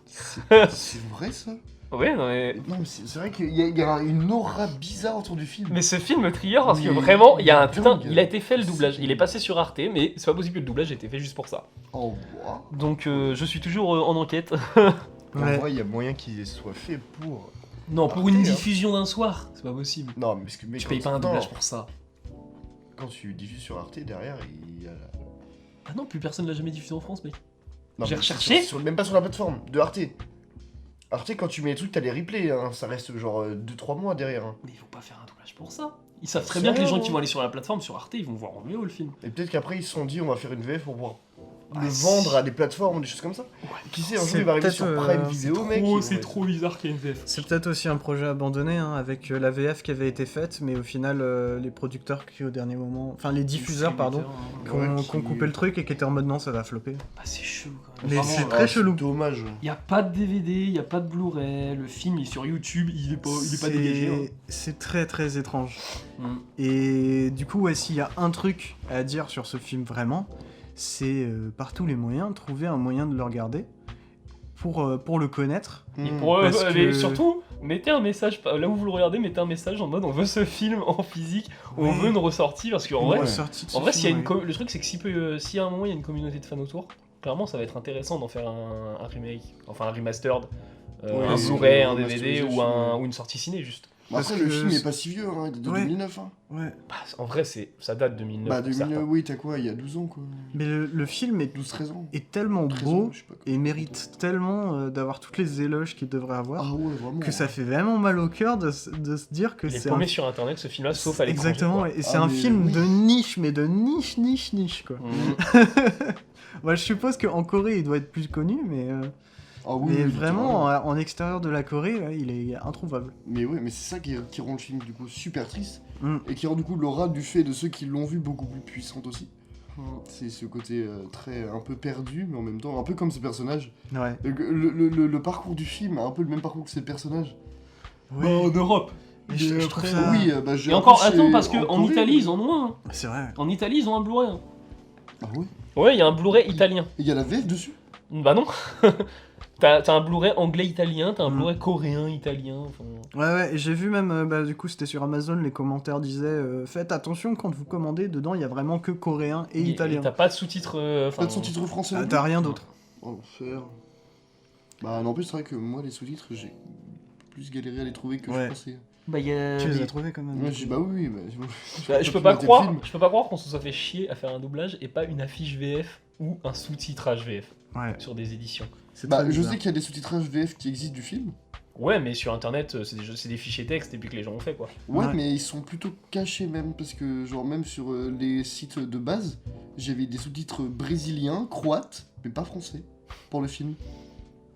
C: C'est vrai ça.
B: Ouais non mais...
C: Non, mais c'est vrai qu'il y a une aura bizarre autour du film.
B: Mais ce film me trigger parce que
C: Mais
B: vraiment, il y a un
C: dingue.
B: putain, il a été fait le doublage, il est passé sur Arte, mais c'est pas possible que le doublage ait été fait juste pour ça.
C: Oh, wow.
B: Donc je suis toujours en enquête.
C: En
A: Ouais.
C: vrai, il y a moyen qu'il soit fait pour.
B: Non, pour
C: Arte,
B: une
C: hein.
B: diffusion d'un soir, c'est pas possible.
C: Non, mais parce que. Mais
B: Je
C: quand-
B: paye pas un
C: non,
B: doublage pour ça.
C: Quand tu diffuses sur Arte, derrière, il y a.
B: Ah non, plus personne l'a jamais diffusé en France, mec.
C: Non,
B: J'ai
C: mais
B: recherché
C: même pas sur la plateforme de Arte. Arte, quand tu mets les trucs, t'as les replays, hein. Ça reste genre 2-3 mois derrière. Hein.
B: Mais ils vont pas faire un doublage pour ça. Ils savent très
C: C'est
B: bien que les
C: rien,
B: gens
C: moi.
B: qui vont aller sur la plateforme, sur Arte, ils vont voir en VO le film.
C: Et peut-être qu'après, ils se sont dit, on va faire une VF pour pouvoir
B: Ah,
C: le
B: si.
C: vendre à des plateformes, des choses comme ça. Qui sait, un jour,
A: C'est
C: il va arriver
A: peut-être,
C: sur Prime Video,
B: Oh,
C: mec. ils vont être-
B: bizarre qu'il y ait une VF.
A: C'est peut-être aussi un projet abandonné hein, avec la VF qui avait été faite, mais au final, les producteurs qui au dernier moment, enfin les diffuseurs pardon, qui
C: Ouais,
A: ont
C: qui-
A: coupé le truc et qui étaient en mode non, ça va flopper.
B: Bah c'est chelou quand même.
A: Mais
B: Vraiment,
A: c'est
B: hein.
A: très chelou.
C: Dommage.
B: Y a pas de DVD, y a pas de Blu-ray, le film il est sur YouTube, il est pas dégagé. hein.
A: C'est très très étrange.
B: Mm.
A: Et du coup, ouais, s'il y a un truc à dire sur ce film vraiment, c'est par tous les moyens trouver un moyen de le regarder pour le connaître.
B: Et pour
A: Parce
B: mais
A: que-
B: surtout, mettez un message, là où vous le regardez, mettez un message en mode on veut ce film en physique, on
A: Ouais.
B: veut une ressortie, parce qu'en
A: Une
B: vrai,
A: ressortie de ce
B: en vrai,
A: film,
B: s'il y a une
A: ouais.
B: le truc c'est que s'il y a un moment il y a une communauté de fans autour, clairement ça va être intéressant d'en faire un remake, enfin un remastered,
C: Ouais,
B: un
C: c'est
B: Blu-ray, un
C: remasterisé,
B: DVD
C: ouais.
B: ou une sortie ciné juste.
A: Parce
C: Après, le
A: que
C: film
A: c'est-
C: est pas si vieux, hein, il est de
A: Ouais.
C: 2009. Hein.
A: Ouais.
B: Bah, en vrai ça date de 2009
C: Bah,
B: pour
C: 2009,
B: certains.
C: oui, t'as quoi, il y a 12 ans, quoi.
A: Mais le film
C: 12-13 ans.
A: est tellement
C: 13
A: beau
C: ans, je sais pas quoi.
A: et mérite tellement d'avoir toutes les éloges qu'il devrait avoir
C: Ah ouais, vraiment.
A: que ça fait vraiment mal au cœur de se dire que
B: Il est
A: c'est
B: paumé
A: un...
B: sur internet ce film là sauf à l'étranger.
A: Exactement,
B: quoi.
A: et c'est
C: Ah,
A: un
C: mais
A: film
C: oui.
A: de niche, mais de niche quoi.
B: Mhm.
A: Moi, je suppose qu'en Corée, il doit être plus connu, mais,
C: Ah oui,
A: mais
C: oui,
A: vraiment,
C: littéralement.
A: en extérieur de la Corée, ouais, il est introuvable.
C: Mais ouais, mais c'est ça qui rend le film du coup super triste
A: Mm.
C: et qui rend du coup l'aura du fait de ceux qui l'ont vu beaucoup plus puissante aussi. C'est ce côté très un peu perdu, mais en même temps un peu comme ces personnages.
A: Ouais.
C: Le parcours du film a un peu le même parcours que ces personnages.
B: Bah, en Europe.
A: Et je trouve
B: après,
A: ça...
C: Oui, bah j'ai
B: Et encore,
C: appris
B: attends,
C: chez-
B: parce qu'en
C: Corée,
B: Italie, ils en ont un.
A: C'est vrai.
B: En Italie, ils ont un Blu-ray. hein.
C: Ah ouais.
B: Ouais, il y a un Blu-ray italien.
C: Et il y a la VF dessus.
B: Bah non. T'as un Blu-ray anglais-italien, t'as un
A: Mm.
B: Blu-ray coréen-italien. Enfin...
A: Ouais, ouais, et j'ai vu même, bah, du coup, c'était sur Amazon, les commentaires disaient faites attention quand vous commandez, dedans, il y a vraiment que coréen et italien.
B: T'as pas de sous-titres.
C: Pas de sous-titres français.
A: Ah,
C: non plus
A: t'as rien d'autre.
C: Oh, l'enfer. Bah non plus c'est vrai que moi les sous-titres j'ai plus galéré à les trouver que
A: Ouais.
C: je pensais.
B: Bah, y a...
A: Tu les as trouvés quand même.
C: Moi
A: du
C: j'ai
A: coup.
C: bah oui, bah,
B: Bah, je
C: j'ai
B: peux
C: pu
B: pas
C: mater le
B: croire,
C: film.
B: je peux pas croire qu'on se soit fait chier à faire un doublage et pas une affiche VF ou un sous-titrage VF
A: Ouais,
B: sur des éditions.
A: c'est
C: Bah
A: très
C: je
A: bizarre.
C: sais qu'il y a des sous-titrages VF qui existent du film.
B: Ouais, mais sur internet, c'est des fichiers texte et puis que les gens ont fait quoi.
C: Ouais,
A: Ouais.
C: mais ils sont plutôt cachés même parce que genre même sur les sites de base, j'avais des sous-titres brésiliens, croates, mais pas français pour le film.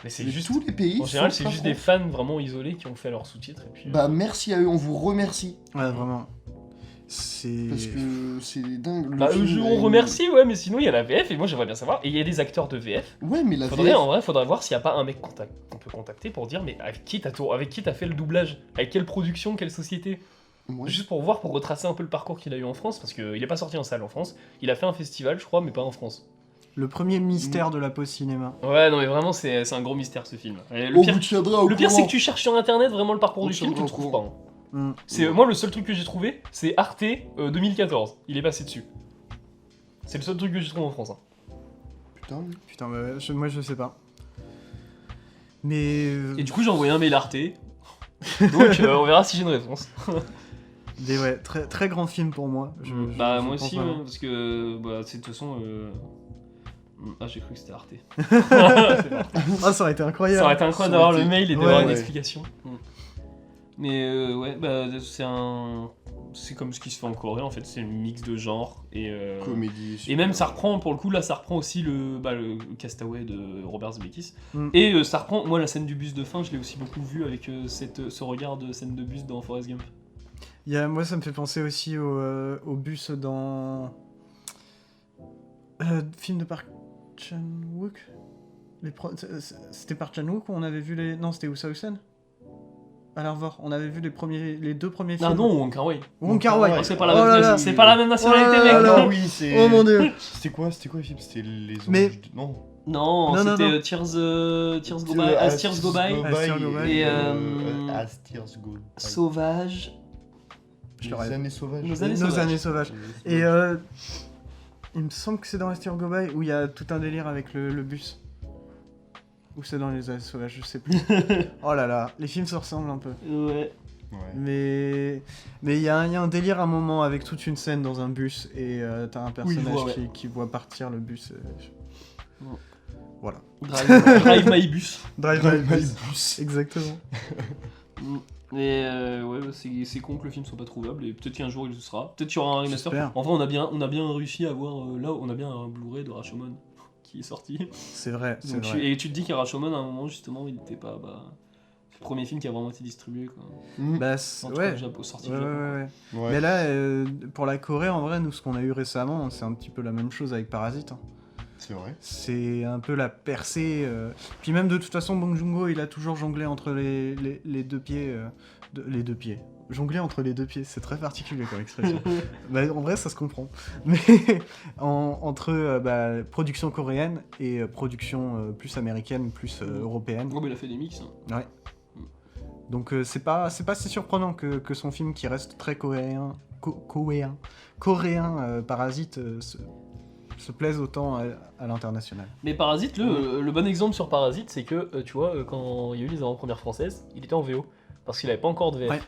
B: Mais c'est
C: Mais
B: juste.
C: tous les pays.
B: En général,
C: sauf
B: c'est
C: la
B: juste des
C: France.
B: fans vraiment isolés qui ont fait leurs sous-titres et puis.
C: Bah merci à eux, on vous remercie
A: Ouais, vraiment. C'est...
C: parce que c'est dingue. Le
B: Bah,
C: film a
B: on
C: une-
B: remercie, ouais, mais sinon il y a la VF et moi j'aimerais bien savoir. Et il y a des acteurs de VF.
C: Ouais, mais la
B: Faudrait,
C: VF.
B: en vrai, faudrait voir s'il n'y a pas un mec qu'on peut contacter pour dire, mais avec qui t'as fait le doublage? Avec quelle production, quelle société?
C: Ouais.
B: Juste pour voir, pour retracer un peu le parcours qu'il a eu en France, parce qu'il est pas sorti en salle en France. Il a fait un festival, je crois, mais pas en France.
A: Le premier mystère de la pause cinéma.
B: Ouais, non, mais vraiment, c'est un gros mystère ce film. Et
C: On vous tiendra au
B: le pire, c'est
C: courant.
B: que tu cherches sur internet vraiment le parcours
C: On
B: du film, tu
C: tiendra
B: le
C: au
B: trouves
C: courant.
B: pas. hein.
A: Mm.
B: C'est, moi, le seul truc que j'ai trouvé, c'est Arte 2014. Il est passé dessus. C'est le seul truc que j'ai trouvé en France. hein.
C: Putain.
A: Putain, bah, moi je sais pas. Mais...
B: Et du coup, j'ai envoyé un mail à Arte. Donc, on verra si j'ai une réponse.
A: ouais, très, très grand film pour moi.
B: Bah,
A: je
B: moi
A: pense
B: aussi,
A: vraiment.
B: hein, parce que, bah, c'est de toute façon. Ah, j'ai cru que c'était Arte. C'est pas.
A: Ah, ça aurait été incroyable.
B: Ça aurait été incroyable
C: Ça
B: d'avoir
C: aurait
B: le
C: été-
B: mail et d'avoir
A: Ouais,
B: une
C: ouais.
B: explication. Mais ouais, bah c'est un. C'est comme ce qui se fait en Corée en fait, c'est un mix de genres et.
C: Comédie.
B: Et même ça reprend, pour le coup là, ça reprend aussi le Castaway de Robert Zemeckis.
A: Mm.
B: Et ça reprend, moi la scène du bus de fin, je l'ai aussi beaucoup vu avec ce regard de scène de bus dans Forrest Gump.
A: Moi, ça me fait penser aussi au bus dans... film de Park Chan-wook. C'était Park Chan-wook où on avait vu les... Non, c'était Hussein à l'Arvor. On avait vu les deux premiers films.
B: Ah non, Wong Kar-wai.
A: Wong Kar-wai.
C: Ouais.
B: Oh, c'est pas, la
A: Oh
B: même
A: là là.
B: c'est pas la même nationalité,
A: Oh là
B: mec.
A: là là.
C: Ah oui, c'est.
A: Oh mon dieu.
C: C'était quoi le film? C'était les anges.
A: Mais-
C: Non.
B: Non,
A: Non, non,
B: c'était
A: non.
B: Tears Go By. As Tears Go By.
A: As Tears Go By.
B: Et,
C: As Tears Go By.
B: Sauvage.
A: Je
C: Les
A: l'aurais-
C: années sauvages.
B: Nos années
A: Nos
B: sauvages.
A: années sauvages. Et il me semble que c'est dans As Go By où il y a tout un délire avec le bus. Ou c'est dans les années sauvages, je sais plus. Oh là là, les films se ressemblent un peu.
B: Ouais.
C: Ouais.
A: Mais il y a un délire à un moment avec toute une scène dans un bus et t'as un personnage
B: voit, ouais.
A: qui voit partir le bus. Voilà.
B: Drive My Bus.
A: Drive
C: Drive
A: My
C: My
A: Bus.
C: Bus.
A: Exactement.
B: Et ouais, c'est con que le film soit pas trouvable et peut-être qu'un jour il le sera. Peut-être qu'il y aura un remaster.
A: J'espère.
B: En vrai, on a bien réussi à avoir là, on a bien un Blu-ray de Rashomon qui est sorti.
A: C'est vrai, c'est
B: Donc,
A: vrai.
B: et tu te dis qu'un Rashomon à un moment justement, il n'était pas c'est le premier film qui a vraiment été distribué quoi.
C: Mm.
A: Bah,
B: En tout cas,
A: ouais.
B: au Japon, sorti
A: Ouais,
B: au
A: ouais,
B: Japon.
A: ouais.
C: Ouais.
A: Mais là, pour la Corée, en vrai, nous, ce qu'on a eu récemment, c'est un petit peu la même chose avec Parasite. hein.
C: C'est vrai.
A: C'est un peu la percée. Puis même de toute façon, Bong Joon-ho, il a toujours jonglé entre les deux pieds. Les deux pieds. Jongler entre les deux pieds, c'est très particulier comme expression. Bah, en vrai, ça se comprend. Mais entre production coréenne et production plus américaine, plus européenne.
B: Oh, mais il a fait des mix. Hein.
A: Ouais. Donc c'est pas si surprenant que son film qui reste très coréen, Parasite, se plaise autant à l'international.
B: Mais Parasite, le bon exemple sur Parasite, c'est que, tu vois, quand il y a eu les avant-premières françaises, il était en VO, parce qu'il avait pas encore de VF.
A: Ouais.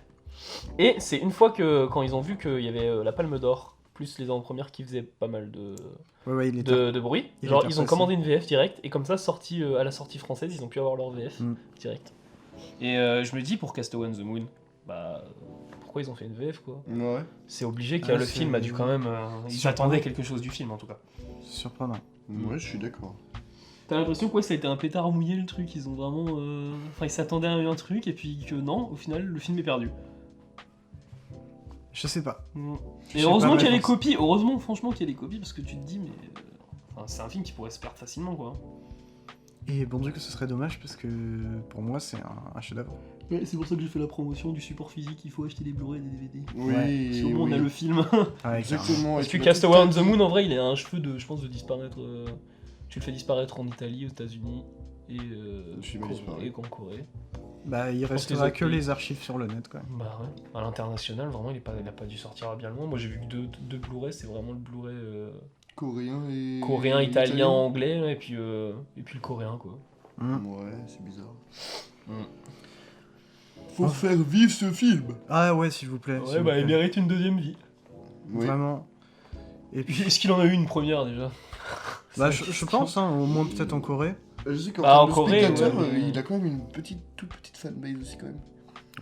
B: Et c'est une fois quand ils ont vu qu'il y avait la Palme d'Or, plus les avant-premières qui faisaient pas mal de bruit, genre ils ont commandé une VF direct, et comme ça, à la sortie française, ils ont pu avoir leur VF direct. Et je me dis, pour Castaway on the Moon, bah... pourquoi ils ont fait une VF, quoi.
C: Ouais.
B: C'est obligé que le film a dû quand même... ils attendaient quelque chose du film, en tout cas.
A: Surprenant.
C: Ouais, je suis d'accord.
B: T'as l'impression que ça a été un pétard mouillé, le truc, ils ont vraiment... Enfin, ils s'attendaient à un truc, et puis que non, au final, le film est perdu.
A: Je sais pas.
B: Et heureusement qu'il y a des copies, heureusement, franchement, qu'il y a des copies, parce que tu te dis, mais... c'est un film qui pourrait se perdre facilement, quoi.
A: Et bon Dieu que ce serait dommage, parce que pour moi, c'est un chef-d'œuvre.
B: Ouais, c'est pour ça que j'ai fait la promotion du support physique, il faut acheter des Blu-ray et des DVD.
C: Oui,
B: Parce qu'au moins, on a le film.
A: Ouais,
C: exactement.
B: Parce que Castaway on the Moon, en vrai, il a un cheveu de, je pense, de disparaître. Tu le fais disparaître en Italie, aux États-Unis et en Corée.
A: Bah, il restera que les archives sur le net, quand même.
B: Bah ouais. À l'international, vraiment, il a pas dû sortir à bien loin. Moi, j'ai vu que deux Blu-ray, c'est vraiment le Blu-ray
C: coréen,
B: italien, anglais, et puis le coréen, quoi.
C: Ouais, c'est bizarre. Faut faire vivre ce film.
A: Ah ouais, s'il vous plaît.
B: Ouais, bah, il mérite une deuxième vie.
C: Oui.
A: Vraiment. Et puis,
B: est-ce qu'il en a eu une première déjà?
A: Bah, je pense, hein, au moins peut-être en Corée.
C: Je sais qu'en
B: en
C: termes de
B: Corée,
C: spectateurs,
B: ouais.
C: il a quand même une toute petite fanbase aussi, quand même.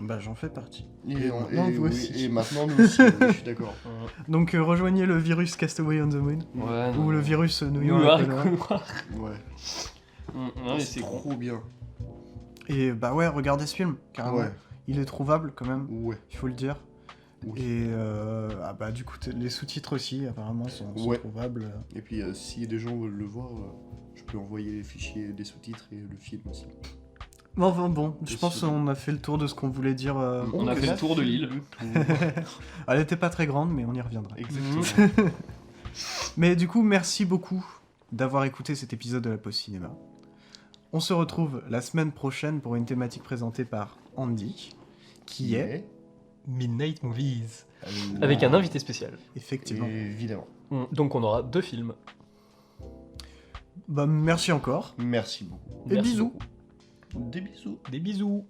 A: Bah, j'en fais partie.
C: Et
A: maintenant,
C: nous aussi, je suis d'accord.
A: Donc, rejoignez le virus Castaway on the Moon.
B: Ouais,
A: ou le virus New
B: York.
A: York.
C: Ouais.
B: Ouais,
C: c'est trop bien.
A: Et bah ouais, regardez ce film, carrément.
C: Ouais.
A: Il est trouvable quand même,
C: Ouais.
A: il faut le dire.
C: Oui.
A: Et bah du coup, les sous-titres aussi, apparemment, sont trouvables.
C: Et puis, si des gens veulent le voir, je peux envoyer les fichiers des sous-titres et le film aussi.
A: Bon, je pense qu'on a fait le tour de ce qu'on voulait dire.
B: On a fait le tour de l'île.
A: Elle était pas très grande, mais on y reviendra.
C: Exactement.
A: Mais du coup, merci beaucoup d'avoir écouté cet épisode de la Pause Cinéma. On se retrouve la semaine prochaine pour une thématique présentée par Andy, qui est
B: Midnight Movies. Avec un invité spécial.
A: Effectivement.
C: Évidemment.
B: Donc on aura 2 films.
A: Bah merci encore.
C: Merci beaucoup.
A: Et bisous.
C: Des bisous.
B: Des bisous.